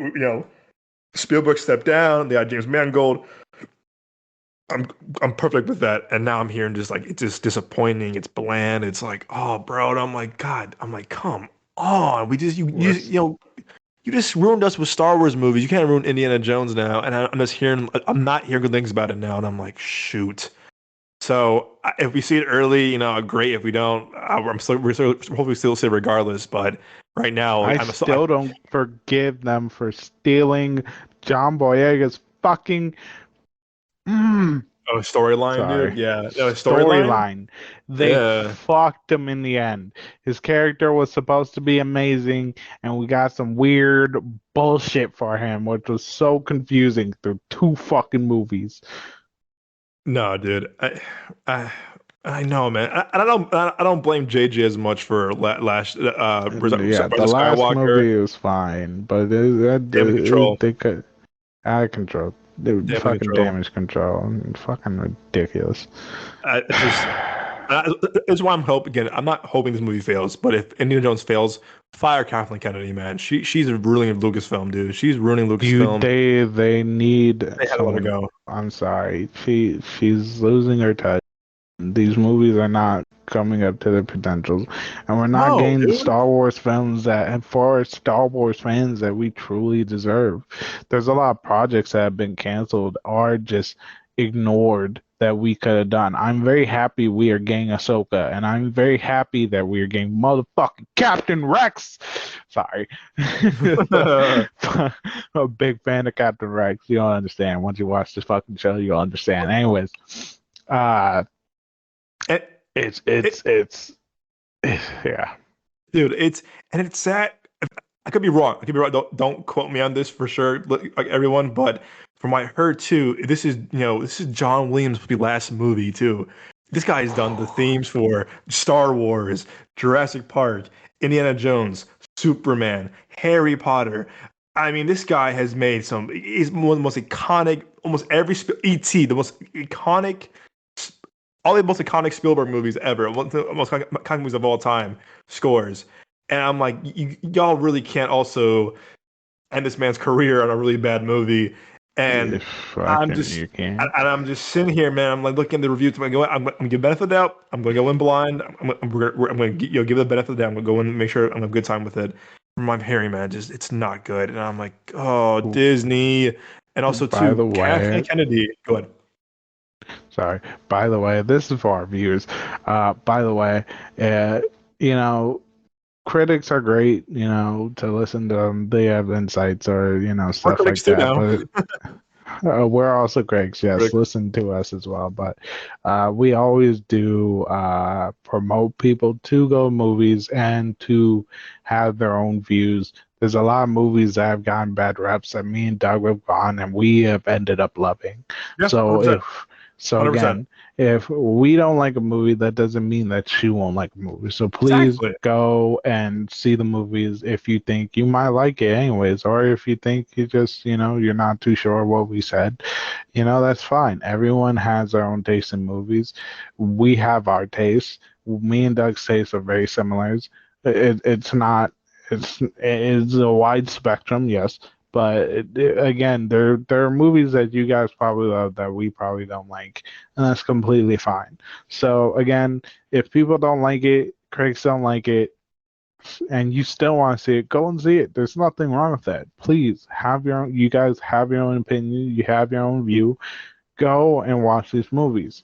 Spielberg stepped down. They got James Mangold. I'm perfect with that. And now I'm hearing just like it's just disappointing. It's bland. It's like, oh, bro. And I'm like, God. I'm like, come on. We just you just ruined us with Star Wars movies. You can't ruin Indiana Jones now. And I'm not hearing good things about it now. And I'm like, shoot. So if we see it early, great. If we don't, we're hopefully still see it regardless. But right now, I still don't forgive them for stealing John Boyega's fucking storyline, sorry. dude. Yeah, storyline. Storyline. They Yeah. fucked him in the end. His character was supposed to be amazing, and we got some weird bullshit for him, which was so confusing through two fucking movies. No, dude. I know, man. I don't blame JJ as much for last Yeah, the Rise of last Skywalker. movie was fine, but Damage Control. they could out of control. Dude, Damage fucking Control. damage control. Fucking ridiculous. It's just. It's why I'm hoping again. I'm not hoping this movie fails, but if Indiana Jones fails, fire Kathleen Kennedy, man. She's ruining Lucasfilm, dude. She's ruining Lucasfilm. They need They had to let her someone. go. I'm sorry. She's losing her touch. These movies are not coming up to their potentials, and we're not No, getting the dude. Star Wars films that for Star Wars fans that we truly deserve. There's a lot of projects that have been canceled or just ignored that we could have done. I'm very happy we are getting Ahsoka, and I'm very happy that we are getting motherfucking Captain Rex. Sorry. I'm a big fan of Captain Rex. You don't understand. Once you watch this fucking show, you'll understand. Anyways, it's yeah. Dude, it's sad. I could be wrong. I could be wrong. Don't quote me on this for sure, like everyone. But from what I heard too, this is John Williams' last movie too. This guy's done the themes for Star Wars, Jurassic Park, Indiana Jones, Superman, Harry Potter. I mean, this guy has made some. He's one of the most iconic. Almost every E.T. the most iconic all the most iconic Spielberg movies ever, one of the most iconic movies of all time, scores. And I'm like, y'all really can't also end this man's career on a really bad movie. And I'm Fucking just, you can. and I'm just sitting here, man. I'm like looking at the reviews. I'm going to give benefit of the doubt. I'm going to go in blind. I'm going to give the benefit of the doubt. I'm going to go in and make sure I'm having a good time with it. From my hearing, man, it's not good. And I'm like, oh, Disney. And also, By the too, Kathleen way, Kennedy. Go ahead. sorry. By the way, this is for our viewers. By the way, you know, critics are great, to listen to them. They have insights or, We're stuff like critics too that. now. But we're also critics, yes. Critics. Listen to us as well. But we always do promote people to go movies and to have their own views. There's a lot of movies that have gotten bad reps that me and Doug have gone and we have ended up loving. Yeah, So 100%. So 100%. again, if we don't like a movie, that doesn't mean that you won't like a movie. So please Exactly. go and see the movies if you think you might like it anyways, or if you think you just, you're not too sure what we said, that's fine. Everyone has their own taste in movies. We have our tastes. Me and Doug's tastes are very similar. It's not, it's a wide spectrum, yes. But again, there are movies that you guys probably love that we probably don't like, and that's completely fine. So again, if people don't like it, critics don't like it, and you still want to see it, go and see it. There's nothing wrong with that. Please have your own. You guys have your own opinion. You have your own view. Go and watch these movies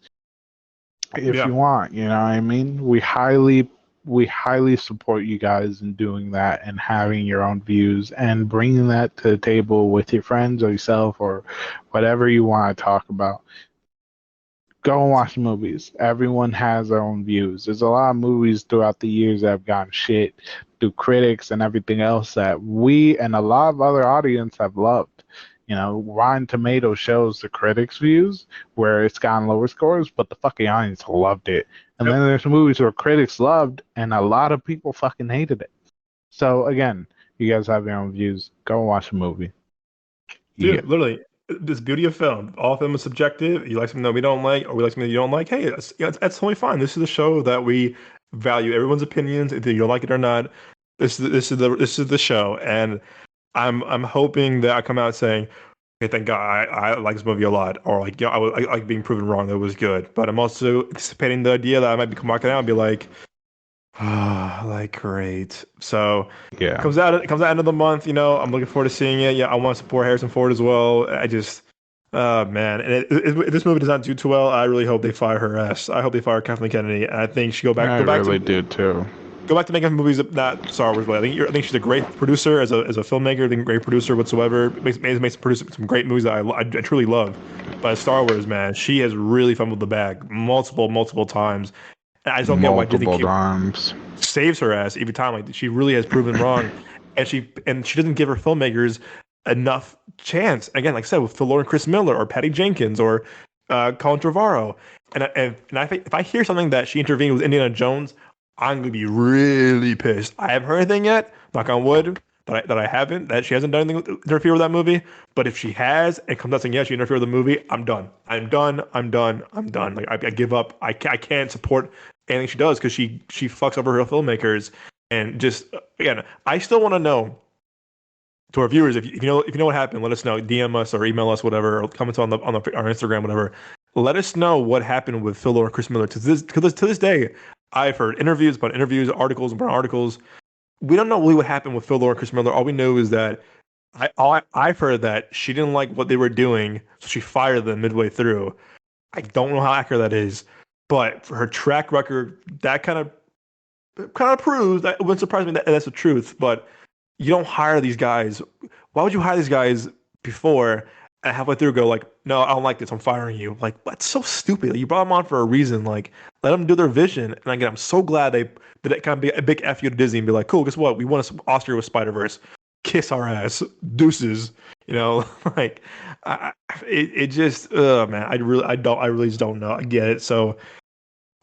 if Yeah. you want. You know what I mean? We highly support you guys in doing that and having your own views and bringing that to the table with your friends or yourself or whatever you want to talk about. Go and watch movies. Everyone has their own views. There's a lot of movies throughout the years that have gotten shit through critics and everything else that we and a lot of other audience have loved. Rotten Tomatoes shows the critics' views where it's gotten lower scores, but the fucking audience loved it. And Yep. then there's movies where critics loved and a lot of people fucking hated it. So again, you guys have your own views. Go and watch a movie. Yeah. Dude, literally, this beauty of film. All film is subjective. You like something that we don't like, or we like something that you don't like. Hey, that's totally fine. This is a show that we value everyone's opinions, either you like it or not. This is the show, and I'm hoping that I come out saying, "Okay, thank God, I like this movie a lot," or like, I like being proven wrong that it was good. But I'm also anticipating the idea that I might be walking out and be like, ah, like great. So Yeah. it comes out end of the month, I'm looking forward to seeing it. Yeah, I want to support Harrison Ford as well. I just man, and if this movie does not do too well, I really hope they fire her ass. I hope they fire Kathleen Kennedy. And I think she I go back really to did too. go back to making movies that not Star Wars. But I think she's a great producer as a filmmaker. I think a great producer whatsoever. Makes produce some great movies that I truly love. But as Star Wars, man, she has really fumbled the bag multiple times. And I just don't get why Disney Multiple times. saves her ass every time. Like she really has proven wrong, and she doesn't give her filmmakers enough chance. Again, like I said, with Phil and Chris Miller or Patty Jenkins or Colin Trevorrow, and I think if I hear something that she intervened with Indiana Jones, I'm gonna be really pissed. I haven't heard anything yet. Knock on wood. That I haven't, that she hasn't done anything to interfere with that movie. But if she has and comes out saying, yeah, she interfered with the movie, I'm done. I'm done. I'm done. I'm done. Like I give up. I can't support anything she does because she fucks over her filmmakers. And just again, I still want to know to our viewers if you know what happened, let us know. DM us or email us, whatever, or comment on our Instagram, whatever. Let us know what happened with Phil or Chris Miller. To this day, I've heard interviews upon interviews, articles upon articles. We don't know really what happened with Phil or Chris Miller. All we know is that I've heard that she didn't like what they were doing, so she fired them midway through. I don't know how accurate that is, but for her track record, that kind of proves that. It wouldn't surprise me that that's the truth. But you don't hire these guys. Why would you hire these guys before and halfway through go like, no, I don't like this. I'm firing you. Like that's so stupid. Like, you brought them on for a reason. Like let them do their vision. And again, I'm so glad they did it. Kind of be a big F you to Disney and be like, cool. Guess what? We won an Oscar with Spider Verse. Kiss our ass, deuces. Like it just, man. I really just don't know. I get it. So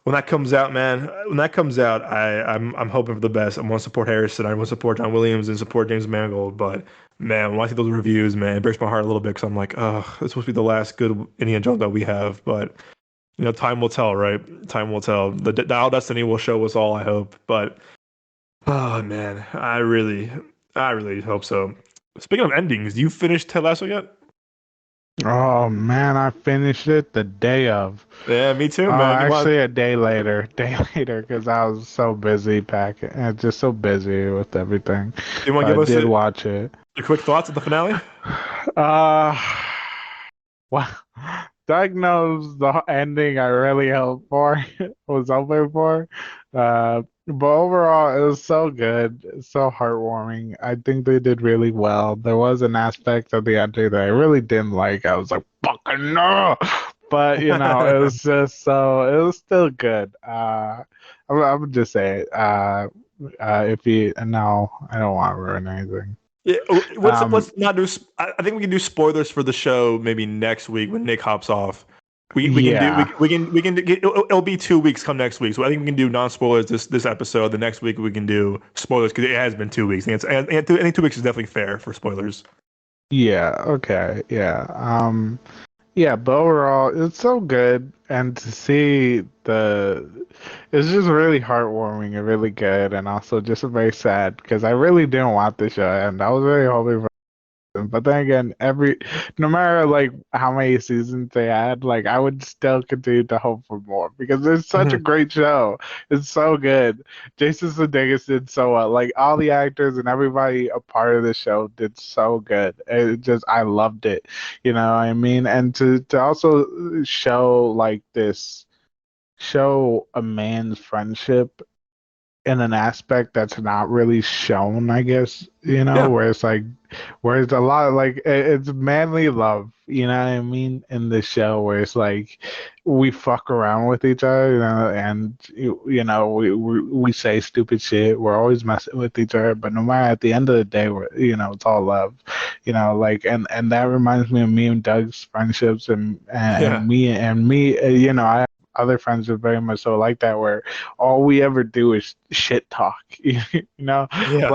when that comes out, man, when that comes out, I'm hoping for the best. I want to support Harrison. I want to support John Williams and support James Mangold. But man, when I see those reviews, man, it breaks my heart a little bit because I'm like, oh, it's supposed to be the last good Indiana Jones that we have. But time will tell, right? Time will tell. The Dial Destiny will show us all. I hope. But oh man, I really hope so. Speaking of endings, you finished Ted Lasso yet? Oh man, I finished it the day of. Yeah, me too, Oh, man. You want actually, a day later. Day later, because I was so busy packing, and just so busy with everything. you want But to I give us did watch it. your quick thoughts of the finale? Uh, well, Doug knows the ending I really hoped for, was hoping for. But overall, it was so good, so heartwarming. I think they did really well. There was an aspect of the ending that I really didn't like. I was like, fucking no! But, it was just it was still good. I'm gonna just say it. If you, no, I don't want to ruin anything. Yeah, Um, let's not do. I think we can do spoilers for the show maybe next week when Nick hops off. We can do Yeah. we can it'll be 2 weeks come next week. So I think we can do non spoilers this episode. The next week we can do spoilers because it has been 2 weeks. I think 2 weeks is definitely fair for spoilers. Yeah. Okay. Yeah. Yeah, but overall, it's so good, and to see it's just really heartwarming and really good, and also just very sad because I really didn't want the show, and I was really hoping for them. But then again, no matter like how many seasons they had, like I would still continue to hope for more because it's such a Mhm. great show. It's so good. Jason Sudeikis did so well. Like all the actors and everybody a part of the show did so good. It just I loved it. You know what I mean? And to also show a man's friendship in an aspect that's not really shown, I guess, Yeah, where it's like, where it's a lot of like, it's manly love, you know what I mean, in the show, where it's like, we fuck around with each other, and, we say stupid shit, we're always messing with each other, but no matter at the end of the day, it's all love, like, and that reminds me of me and Doug's friendships, yeah, and me, I have other friends are very much so like that, where all we ever do is shit talk. know, yeah,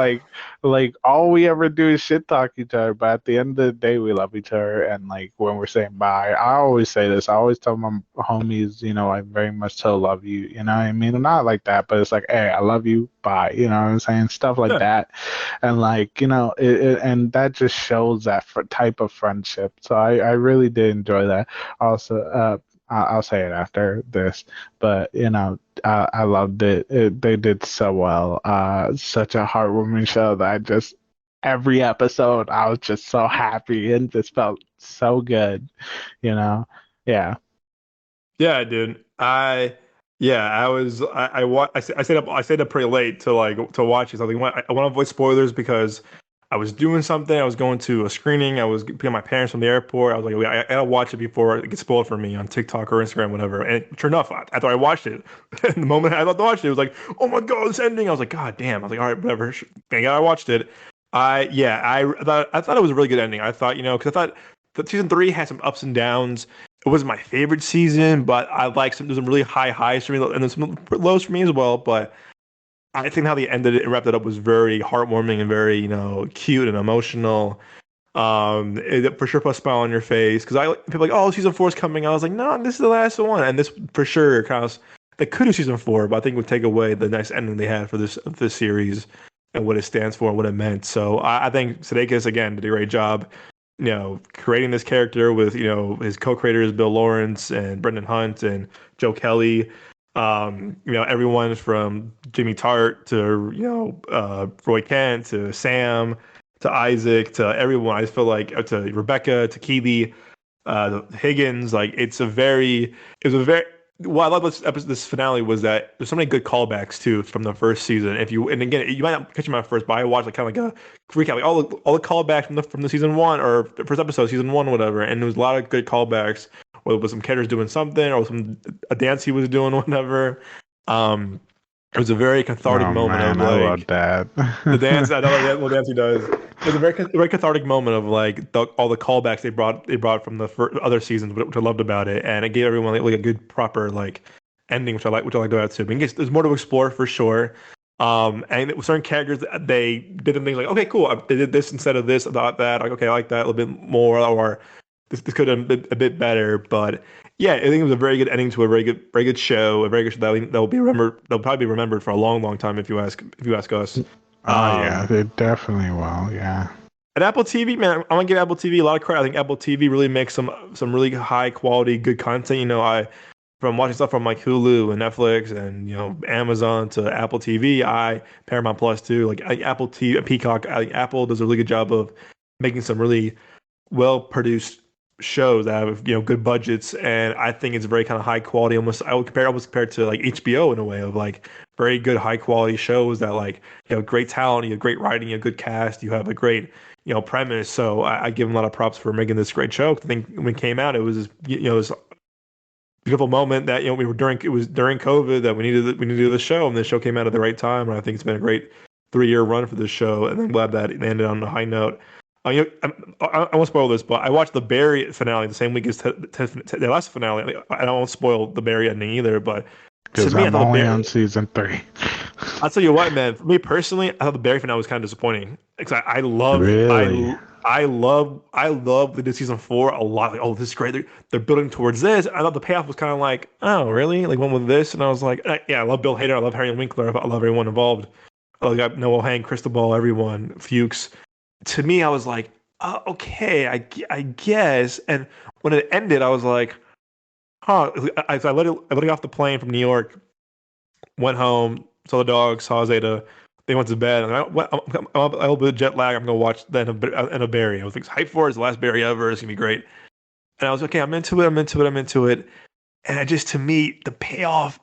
like all we ever do is shit talk each other. But at the end of the day, we love each other. And like when we're saying bye, I always say this. I always tell my homies, I very much so love you. You know what I mean? Not like that, but it's like, hey, I love you. Bye. You know what I'm saying? Stuff like yeah, that. And like and that just shows that type of friendship. So I really did enjoy that. Also, I'll say it after this, but I loved it. They did so well. Such a heartwarming show that every episode I was just so happy and just felt so good. You know, yeah. yeah, dude. I was I stayed up pretty late to watch it. So I want to avoid spoilers because I was doing something. I was going to a screening. I was picking my parents from the airport. I was like, wait, I gotta watch it before it gets spoiled for me on TikTok or Instagram, whatever. And sure enough, after I watched it, the moment I thought to watch it, it was like, oh my god, this ending. I was like, god damn. I was like, all right, whatever. Thank God I watched it. I thought it was a really good ending. I thought, because I thought that season three had some ups and downs. It wasn't my favorite season, but I like there's some really high highs for me and there's some lows for me as well. But I think how they ended it and wrapped it up was very heartwarming and very, cute and emotional. It for sure put a smile on your face because people are like, oh, season four is coming. I was like, no, this is the last one, and this for sure kind of they could do season four, but I think it would take away the nice ending they had for this series and what it stands for and what it meant. So I think Sudeikis again did a great job, creating this character with his co-creators Bill Lawrence and Brendan Hunt and Joe Kelly. Everyone from Jimmy Tart to Roy Kent to Sam to Isaac to everyone. I just feel like to Rebecca to Keely, Higgins. Like it was a very. What I love this finale was that there's so many good callbacks too from the first season. And again, you might not catch them at first, but I watched like kind of like a recap, like all the callbacks from the season one or the first episode, season one, whatever. And there was a lot of good callbacks. Whether it was some characters doing something or a dance he was doing, whatever. Um, it was a very cathartic Oh moment of man, I love like that. the dance. I know that little dance he does. It was a very cathartic moment of like all the callbacks they brought from the other seasons, which I loved about it, and it gave everyone like a good proper like ending, which I liked about it too. But I guess there's more to explore for sure. And with certain characters, they did things like, okay, cool, they did this instead of this about that. Like, okay, I like that a little bit more, or this could have been a bit better. But yeah, I think it was a very good ending to a very good show, a very good show that will be remembered. They'll probably be remembered for a long, long time if you ask us. Oh yeah, Um, they definitely will. Yeah. at Apple TV, man, I want to give Apple TV a lot of credit. I think Apple TV really makes some really high quality, good content. I from watching stuff from like Hulu and Netflix and Amazon to Apple TV, Paramount Plus too. Like Apple TV, Peacock. I think Apple does a really good job of making some really well produced shows that have good budgets, and I think it's very kind of high quality. I would compare it to like HBO in a way of like very good high quality shows that like great talent, you have great writing, you have good cast, you have a great premise. So I give them a lot of props for making this great show. I think when it came out, it was this beautiful moment that it was during COVID that we needed to do the show, and the show came out at the right time, and I think it's been a great 3-year run for this show, and I'm glad that it ended on a high note. I won't spoil this, but I watched the Barry finale the same week as the last finale. I don't want to spoil the Barry ending either, but to Because me, I I'm thought the only Barry. on season 3. I'll tell you what, man. For me personally, I thought the Barry finale was kind of disappointing. Because Really? I love the season 4 a lot. Like, oh, this is great. They're building towards this. I thought the payoff was kind of like, oh, really? Like one with this, and I was like, yeah, I love Bill Hader. I love Harry Winkler. I love everyone involved. I got Noah Hang, Crystal Ball, everyone, Fuchs. To me, I was like, okay, I guess. And when it ended, I was like, huh. I let it off the plane from New York, went home, saw the dog, saw Zeta. They went to bed. And I'm a little bit of jet lag. I'm gonna watch the end of Barry. I was like hyped for it. It's the last Barry ever. It's gonna be great. And I was okay. I'm into it. I'm into it. I'm into it. And I just, to me, the payoff.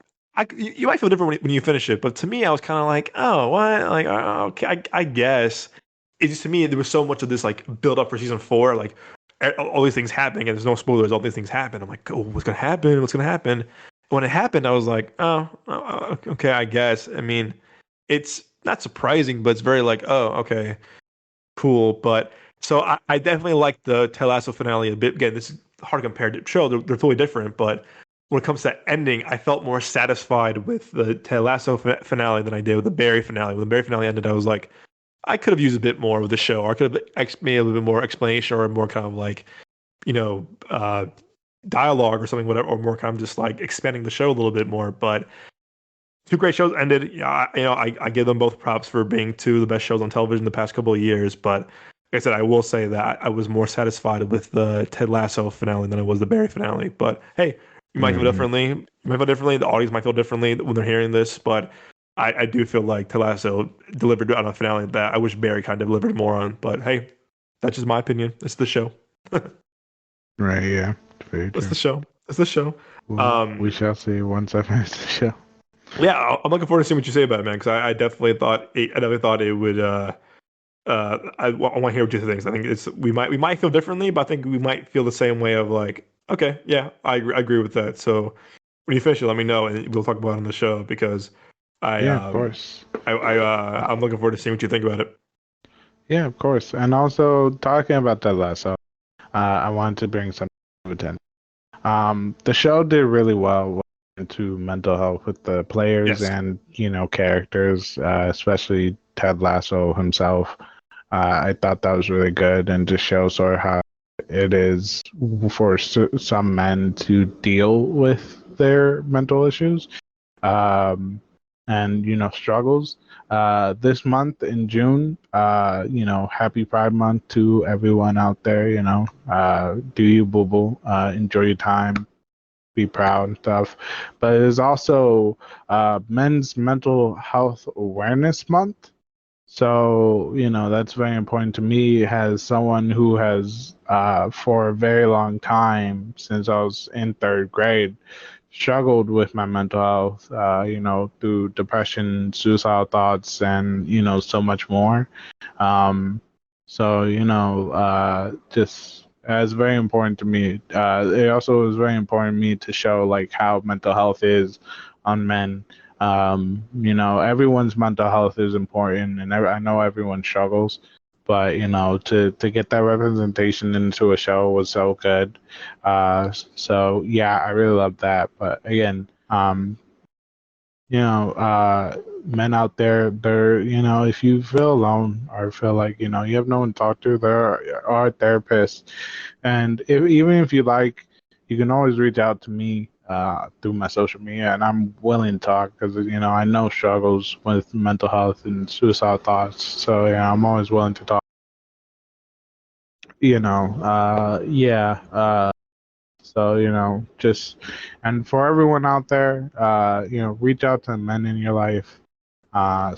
You might feel different when you finish it, but to me, I was kind of like, oh, what? Like, okay, I guess. It just, to me, there was so much of this like build up for season 4, like all these things happening, and there's no spoilers. All these things happen. I'm like, oh, what's gonna happen? What's gonna happen? When it happened, I was like, okay, I guess. I mean, it's not surprising, but it's very like, oh, okay, cool. But so I definitely like the Ted Lasso finale a bit. Again, this is hard to compare to show. They're totally different, but when it comes to that ending, I felt more satisfied with the Ted Lasso finale than I did with the Barry finale. When the Barry finale ended, I was like, I could have used a bit more of the show, or I could have made a little bit more explanation, or more kind of like, you know, dialogue or something, whatever, or more kind of just like expanding the show a little bit more. But two great shows ended. Yeah, I give them both props for being two of the best shows on television the past couple of years. But like I said, I will say that I was more satisfied with the Ted Lasso finale than I was the Barry finale. But hey, you might feel Mm. differently. You might feel differently. The audience might feel differently when they're hearing this. But I do feel like Ted Lasso delivered on a finale that I wish Barry kind of delivered more on. But hey, that's just my opinion. It's the show. Right, yeah. Very It's true. the show. It's the show. Well, we Um, shall see once I finish the show. yeah, I'm looking forward to seeing what you say about it, man. Because I definitely thought it would. I want to hear what you think. I think we might feel differently, but I think we might feel the same way of like, okay, yeah, I agree with that. So when you finish it, let me know, and we'll talk about it on the show because I Yeah, of um course. Uh, I'm looking forward to seeing what you think about it. yeah, of course. And also, talking about that Lasso, I wanted to bring some attention. The show did really well into mental health with the players Yes. and, characters, especially Ted Lasso himself. I thought that was really good and just shows sort of how it is for some men to deal with their mental issues, um, and struggles. This month in June, happy Pride Month to everyone out there. Do you boo boo? Enjoy your time, be proud and stuff. But it is also Men's Mental Health Awareness Month. So, that's very important to me as someone who has, for a very long time, since I was in third grade, struggled with my mental health, through depression, suicidal thoughts, and, so much more. Um, so, just it's very important to me. It also is very important to me to show like how mental health is on men. Everyone's mental health is important, and I know everyone struggles, but to get that representation into a show was so good. So yeah, I really love that. But again, men out there, they're, if you feel alone or feel like, you have no one to talk to, there are therapists. And even if you like, you can always reach out to me through my social media, and I'm willing to talk because, I know struggles with mental health and suicide thoughts. So, yeah, I'm always willing to talk. Yeah. So, just, and for everyone out there, reach out to men in your life,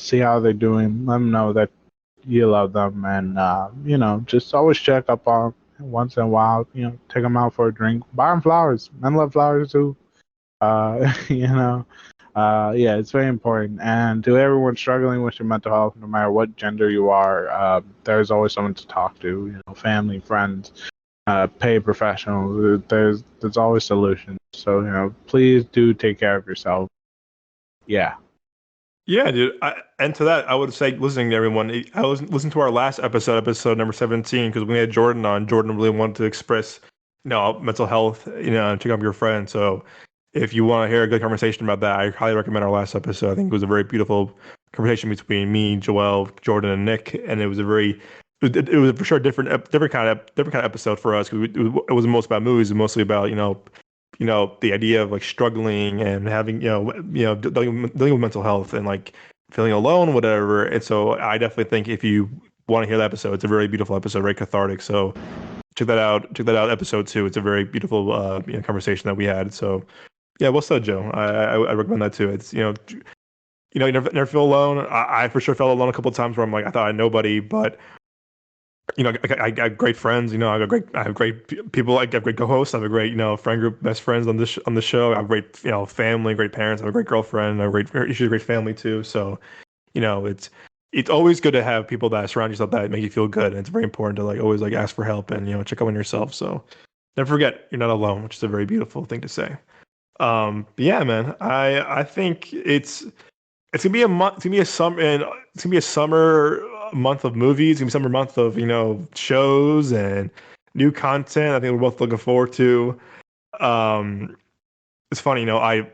see how they're doing, let them know that you love them, and, just always check up on once in a while, take them out for a drink, buy them flowers. Men love flowers too. Yeah, it's very important. And to everyone struggling with your mental health, no matter what gender you are, there's always someone to talk to, family, friends, paid professionals. There's always solutions. So please do take care of yourself. Yeah. Yeah, dude. And to that, I would say, listening to everyone, I was listening to our last episode, episode number 17, because we had Jordan on. Jordan really wanted to express, mental health, and check out your friend. So if you want to hear a good conversation about that, I highly recommend our last episode. I think it was a very beautiful conversation between me, Joel, Jordan, and Nick, and it was a very, it was for sure different kind of episode for us, because it wasn't most about movies, it was mostly about, the idea of like struggling and having, dealing with mental health and like feeling alone, whatever. And so I definitely think if you want to hear that episode, it's a very beautiful episode, very cathartic. So check that out. Check that out, episode 2. It's a very beautiful, conversation that we had. So yeah, well said, Joe. I recommend that too. It's you never feel alone. I for sure felt alone a couple of times where I'm like, I thought I had nobody, but I got great friends. I have great people. I have great co-hosts. I have a great, friend group, best friends on the show. I have great, family, great parents. I have a great girlfriend. I have she's a great family too. So, it's always good to have people that surround yourself that make you feel good. And it's very important to like always like ask for help and check up on yourself. So never forget you're not alone, which is a very beautiful thing to say. But yeah, man, I think it's gonna be a month. It's gonna be a summer, and it's gonna be a summer month of movies. It's gonna be a summer month of shows and new content. I think we're both looking forward to. Um, it's funny, I,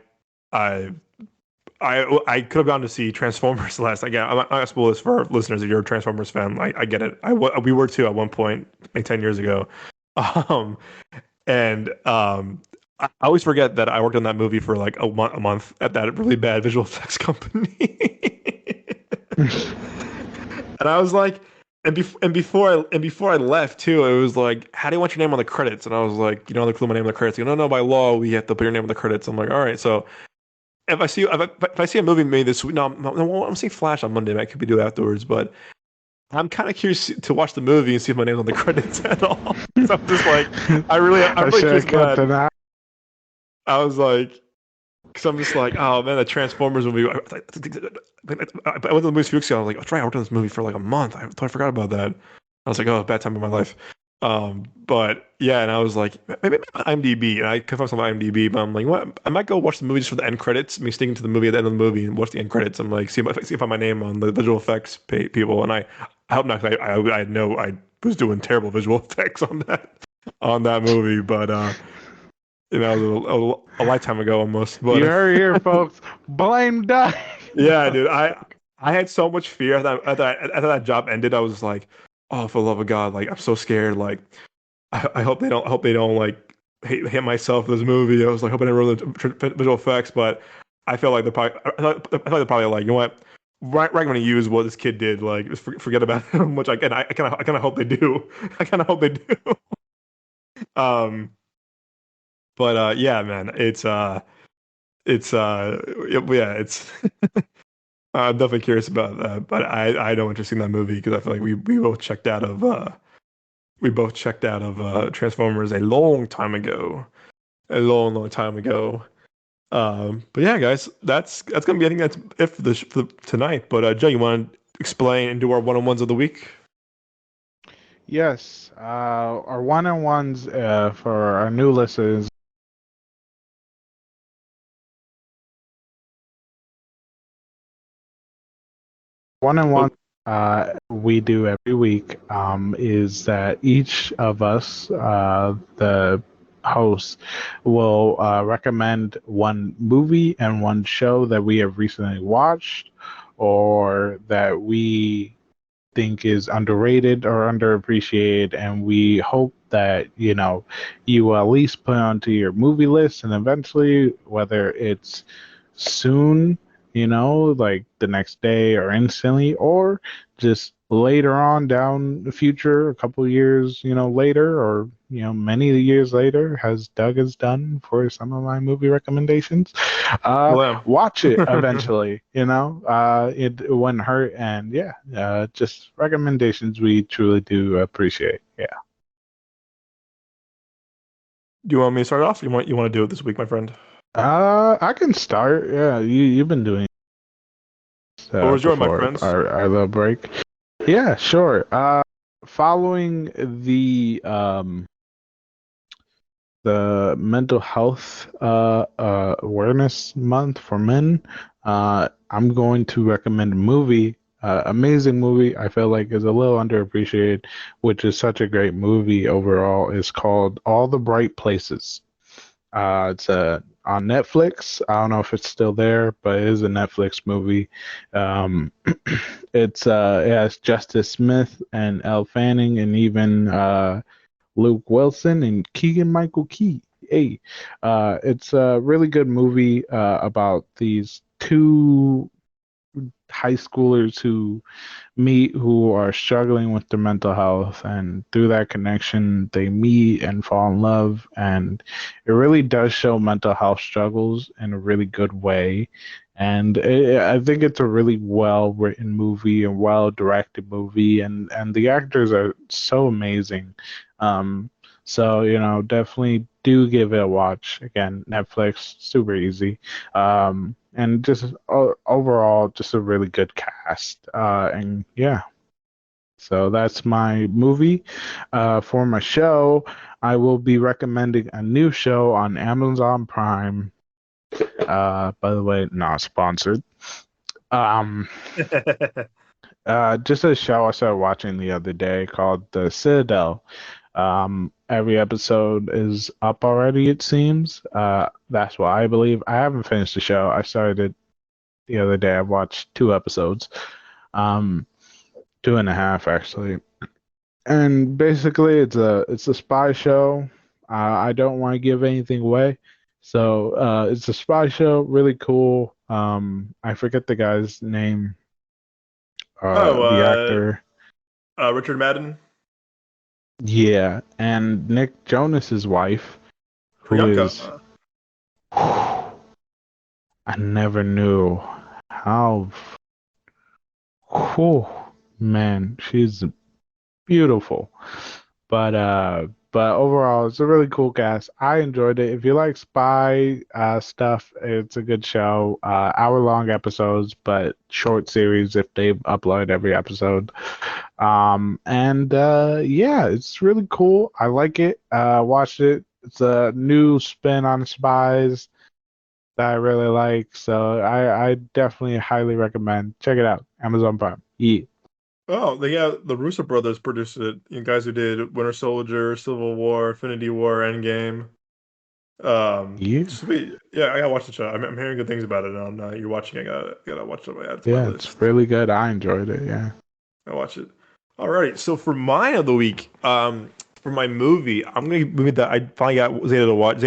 I could have gone to see Transformers last. Again, I'm not gonna spoil this for our listeners. If you're a Transformers fan, I get it. We were too at one point, like 10 years ago. Um, and I always forget that I worked on that movie for like a month at that really bad visual effects company. And I was like, and before I left too, it was like, how do you want your name on the credits? And I was like, they put my name on the credits. No, by law we have to put your name on the credits. I'm like, all right. So if I see a movie made this week, no, I'm seeing Flash on Monday. I could be do afterwards, but I'm kind of curious to watch the movie and see if my name's on the credits at all. So I'm just like, I'm really curious about that. I was like, because I'm just like, oh man, the Transformers movie. I went to the movies a few weeks ago. I was like, that's right, I worked on this movie for like a month. I totally forgot about that. I was like, oh, bad time in my life. But yeah, and I was like, maybe IMDb, and I confessed on my IMDb, but I'm like, what? I might go watch the movie just for the end credits. Me sticking to the movie at the end of the movie and watch the end credits. I'm like, see if I have my name on the visual effects people, and I hope not. 'Cause I know I was doing terrible visual effects on that movie, but a lifetime ago almost. But You heard here, folks. Blame Doug. yeah, dude, I had so much fear after that job ended. I was like, oh, for the love of God, like I'm so scared. Like I hope they don't like hate myself with this movie. I was like, hope I didn't ruin the visual effects, but I feel like I thought they're probably like, you know what? Right, going to use what this kid did. Like, just forget about him. Which I kind of hope they do. I kind of hope they do. Um, but yeah, man, yeah, it's. I'm definitely curious about that, but I don't interest in that movie because I feel like we both checked out of Transformers a long time ago, a long time ago. But yeah, guys, that's gonna be, I think that's it for tonight. But Joe, you want to explain and do our one-on-ones of the week? Yes, our one-on-ones for our new listeners. One-on-one we do every week is that each of us, the hosts, will recommend one movie and one show that we have recently watched or that we think is underrated or underappreciated, and we hope that you will at least put onto your movie list, and eventually, whether it's soon, like the next day or instantly, or just later on down the future, a couple of years, later, or many years later, as Doug has done for some of my movie recommendations. Well, Watch it eventually. It wouldn't hurt, and yeah, just recommendations we truly do appreciate. Yeah. do you want me to start off? Or you want to do it this week, my friend? I can start. Yeah, you've been doing What was yours, my before friends? our little break. Yeah, sure. Following the the mental health awareness month for men, I'm going to recommend a movie, amazing movie. I feel like is a little underappreciated, which is such a great movie overall. It's called All the Bright Places. It's on Netflix. I don't know if it's still there, but it is a Netflix movie. Um, it has Justice Smith and Elle Fanning and even Luke Wilson and Keegan Michael Key. Hey, it's a really good movie about these two high schoolers who meet who are struggling with their mental health, and through that connection they meet and fall in love, and it really does show mental health struggles in a really good way. And I think it's a really well written movie and well directed movie, and the actors are so amazing. um so definitely do give it a watch. Again, Netflix, super easy. And just overall just a really good cast. And yeah, so that's my movie. For my show, I will be recommending a new show on Amazon Prime. By the way, not sponsored. Um, just a show I started watching the other day called The Citadel. Every episode is up already, it seems. That's what I believe. I haven't finished the show. I started it the other day. I watched 2 episodes. Um, two and a half actually. And basically, it's a spy show. I don't want to give anything away, so it's a spy show. Really cool. I forget the guy's name. Oh, The actor. Richard Madden, Yeah, and Nick Jonas's wife, who is. Priyanka. I never knew how. Whew, man, she's beautiful. But overall, it's a really cool cast. I enjoyed it. If you like spy stuff, it's a good show. Hour-long episodes, but short series if they upload every episode. And yeah, it's really cool. I like it. Watched it. It's a new spin on spies that I really like. So I definitely highly recommend. Check it out. Amazon Prime. Yeah. Oh, the Russo brothers produced it. You guys who did Winter Soldier, Civil War, Infinity War, Endgame. Yeah. Sweet. Yeah, I gotta watch the show. I'm hearing good things about it. And you're watching. I gotta watch it. Add it to my Yeah, it's list. really good. I enjoyed it. Yeah. I watch it. Alrighty. So for mine of the week, for my movie, I'm gonna movie that I finally got Zeta to watch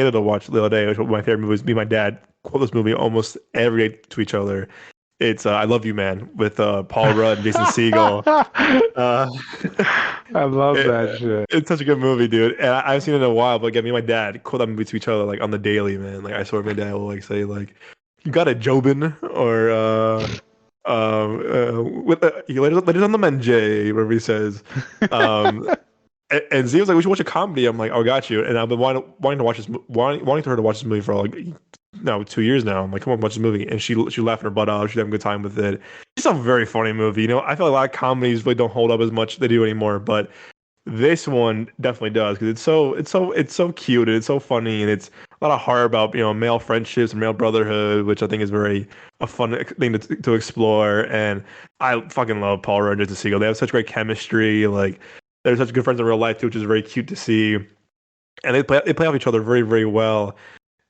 the other day, which was my favorite movie. Me and my dad quote this movie almost every day to each other. It's I Love You Man with Paul Rudd and Jason Segel. Uh, I love that it- shit. it's such a good movie, dude. And I haven't seen it in a while, but again, me and my dad quote that movie to each other like on the daily, man. Like I swear my dad will like say like, "You got it, Jobin," or with you let it on the men, Jay, whatever he says. Um, and Z was like, "We should watch a comedy." I'm like, "Oh, got you." And I've been wanting to watch wanting to her to watch this movie for like no 2 years now. I'm like, "Come on, watch this movie," and she laughed her butt off. She's having a good time with it. It's a very funny movie. I feel like a lot of comedies really don't hold up as much as they do anymore, but this one definitely does because it's so cute and it's so funny and it's a lot of heart about male friendships and male brotherhood, which I think is very a fun thing to explore. And I fucking love Paul Rudd and Jessica Segel. They have such great chemistry. Like they're such good friends in real life too, which is very cute to see. And they play off each other very very well.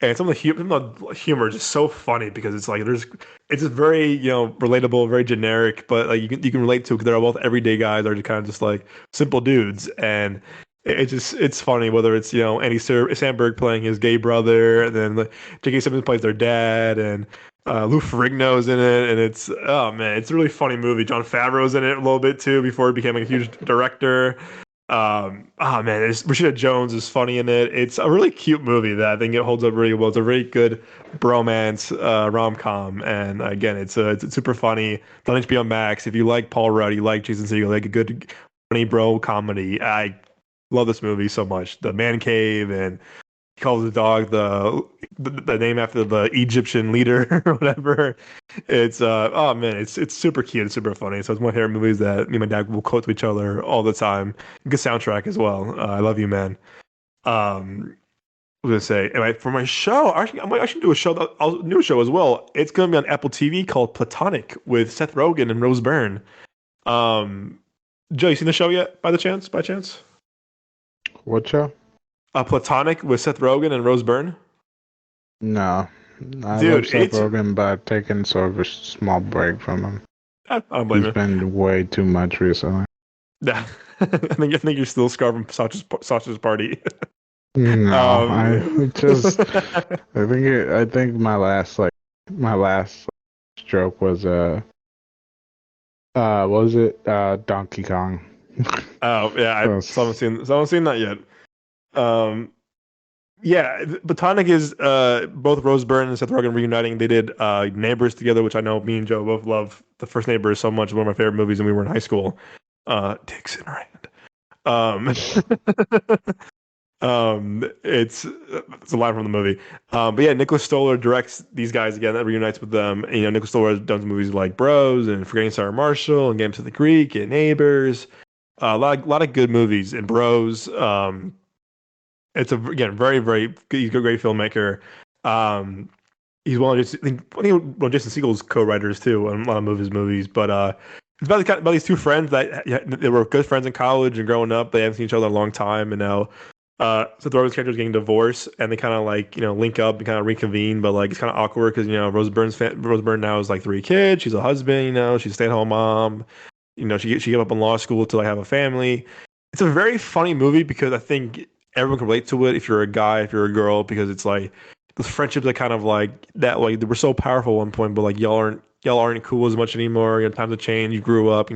And some of the humor is just so funny because it's like it's just very relatable, very generic, but like you can relate to because they're both everyday guys, are just kind of just like simple dudes, and it's funny whether it's Andy Samberg playing his gay brother, and then like, J.K. Simmons plays their dad, and Lou Ferrigno's in it, and it's oh man, it's a really funny movie. Jon Favreau's in it a little bit too before he became like a huge director. Oh man, Rashida Jones is funny in it. It's a really cute movie that I think it holds up really well. It's a very good bromance rom com, and again, it's super funny. It's on HBO Max. If you like Paul Rudd, you like Jason Segel, like a good funny bro comedy. I love this movie so much. The Man Cave, and he calls the dog the name after the Egyptian leader or whatever. It's oh man, it's super cute and super funny. So it's one of my favorite movies that me and my dad will quote to each other all the time. Good soundtrack as well. I love you, man. Um, was gonna say, and for my show, I might actually do a show new show as well. It's gonna be on Apple TV called Platonic with Seth Rogen and Rose Byrne. Um, Joe, you seen the show yet? By the chance, by chance? What show? Platonic with Seth Rogen and Rose Byrne. No, I love Dude, Seth Rogen, but I've taken sort of a small break from him. I don't blame He's you. been way too much recently. Yeah, I think you're still scarred from Sasha's party. No, I just Yeah, I think my last stroke was what was it? Donkey Kong. oh yeah, I So, still haven't seen that yet. Um, yeah, Botanic is both Rose Byrne and Seth Rogen reuniting. They did Neighbors together, which I know me and Joe both love. The first Neighbors so much, one of my favorite movies, when we were in high school. Dicks in her hand. Um, it's a line from the movie. But yeah, Nicholas Stoller directs these guys again. That reunites with them. And, Nicholas Stoller has done some movies like Bros and Forgetting Sarah Marshall and Games of the Greek and Neighbors. A lot of good movies and Bros. It's again very very good, he's a great filmmaker. Um, he's one of one of Jason Segel's co-writers too on a lot of his movies. But it's about these two friends that yeah, they were good friends in college and growing up. They haven't seen each other in a long time, and now Seth Rogen's character is getting divorced, and they kind of like link up and kind of reconvene. But like it's kind of awkward because Rose Byrne now has like three kids. She's a husband. She's a stay-at-home mom. She gave up on law school to like have a family. It's a very funny movie because I think everyone can relate to it if you're a guy, if you're a girl, because it's like those friendships are kind of like that. Like they were so powerful at one point, but like y'all aren't cool as much anymore. Times have changed. You grew up.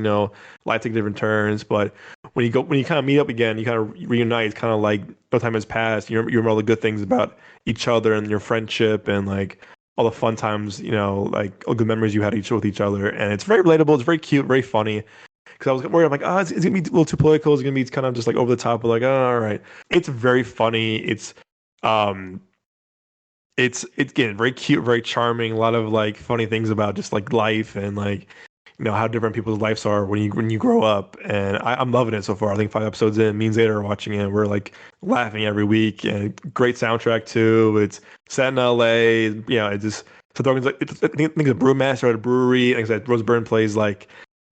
Life takes different turns. But when you kind of meet up again, you kind of reunite. It's kind of like no time has passed. You remember all the good things about each other and your friendship and like all the fun times. Like all good memories you had with each other. And it's very relatable. It's very cute, very funny. Because I was worried, I'm like, it's gonna be a little too political. It's gonna be kind of just like over the top. But like, oh, all right, it's very funny. Um, it's again very cute, very charming. A lot of like funny things about just like life and like how different people's lives are when you grow up. And I'm loving it so far. I think 5 episodes in, me and Zeta are watching it. We're like laughing every week, and great soundtrack too. It's set in LA. It's just so like I think it's a brewmaster at a brewery. Like I said, Rose Byrne plays like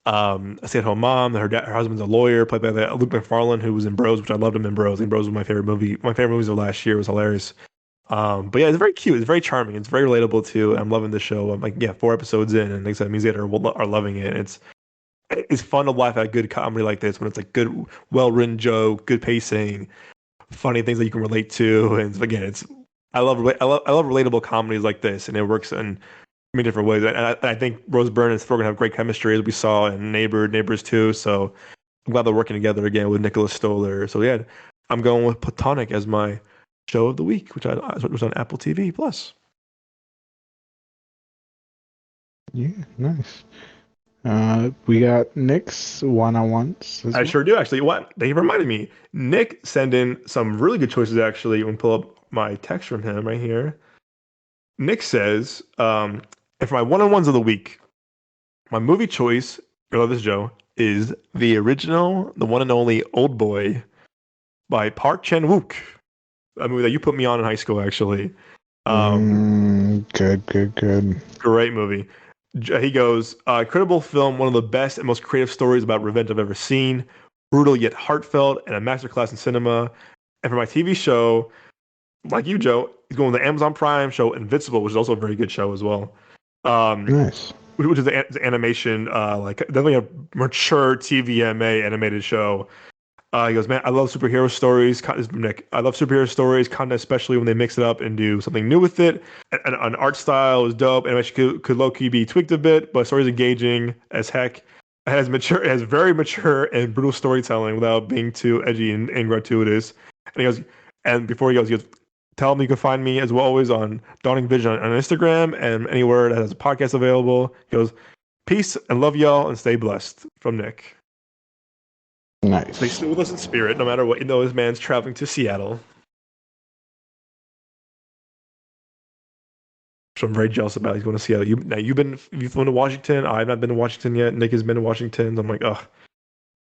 a stay-at-home mom. Her husband's a lawyer, played by Luke McFarlane, who was in Bros, which I loved him in Bros. I think Bros was my favorite movie. My favorite movies of last year. It was hilarious. But yeah, it's very cute. It's very charming. It's very relatable too. I'm loving the show. I'm like, yeah, 4 episodes in, and like I said, me and Zeta are loving it. It's fun to laugh at good comedy like this when it's like good, well-written joke, good pacing, funny things that you can relate to. And again, I love relatable comedies like this, and it works in many different ways. And I think Rose Byrne and Thorgan have great chemistry, as we saw in Neighbors too. So I'm glad they're working together again with Nicholas Stoller. So yeah, I'm going with Platonic as my show of the week, which was on Apple TV Plus. yeah, nice. We got Nick's one-on-ones as I well. sure do actually. What? They reminded me. Nick sent in some really good choices actually. When pull up my text from him right here. Nick says, and for my one-on-ones of the week, my movie choice, I love this, Joe, is the original, the one and only Old Boy by Park Chan-wook. A movie that you put me on in high school, actually. Good. Great movie. He goes, incredible film, one of the best and most creative stories about revenge I've ever seen. Brutal yet heartfelt, and a masterclass in cinema. And for my TV show, like you, Joe, he's going with the Amazon Prime show Invincible, which is also a very good show as well. Um, Nice. which is the animation, like definitely a mature TVMA animated show. He goes, man, I love superhero stories. This is from Nick. I love superhero stories, content, especially when they mix it up and do something new with it. An art style is dope. Animation could low key be tweaked a bit, but story's engaging as heck. It has very mature and brutal storytelling without being too edgy and gratuitous. And he goes, and before he goes, tell me you can find me as well always on Dawning Vision on Instagram and anywhere that has a podcast available. He goes, peace and love y'all and stay blessed. From Nick. Nice. Stay still with us in spirit, no matter what. This man's traveling to Seattle. So I'm very jealous about. He's going to Seattle. You've been to Washington. I've not been to Washington yet. Nick has been to Washington. I'm like, ugh.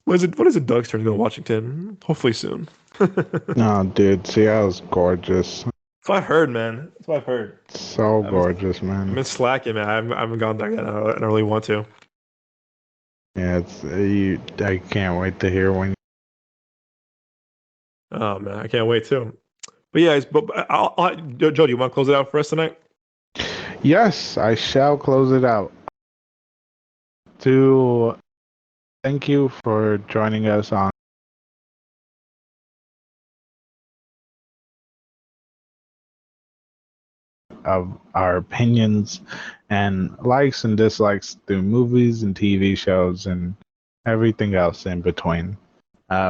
When is it Doug's turn to go to Washington? Hopefully soon. No, dude, Seattle's gorgeous. what I've heard, man. That's what I've heard. So I've been, gorgeous, I've man. been slacking, man. I haven't gone there yet. I don't really want to. Yeah, it's I can't wait to hear when. Oh man, I can't wait too. But yeah, but Joe, do you want to close it out for us tonight? Yes, I shall close it out. To thank you for joining us on of our opinions and likes and dislikes through movies and TV shows and everything else in between.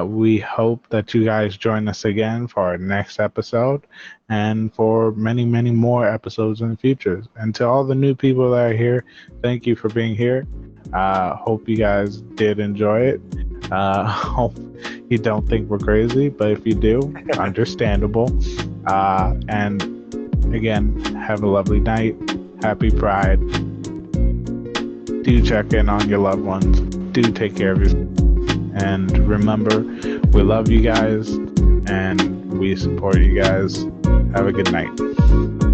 We hope that you guys join us again for our next episode and for many, many more episodes in the future. And to all the new people that are here, thank you for being here. Hope you guys did enjoy it. Hope you don't think we're crazy, but if you do, understandable. And again, have a lovely night. Happy Pride. Do check in on your loved ones. Do take care of yourself. And remember, we love you guys and we support you guys. Have a good night.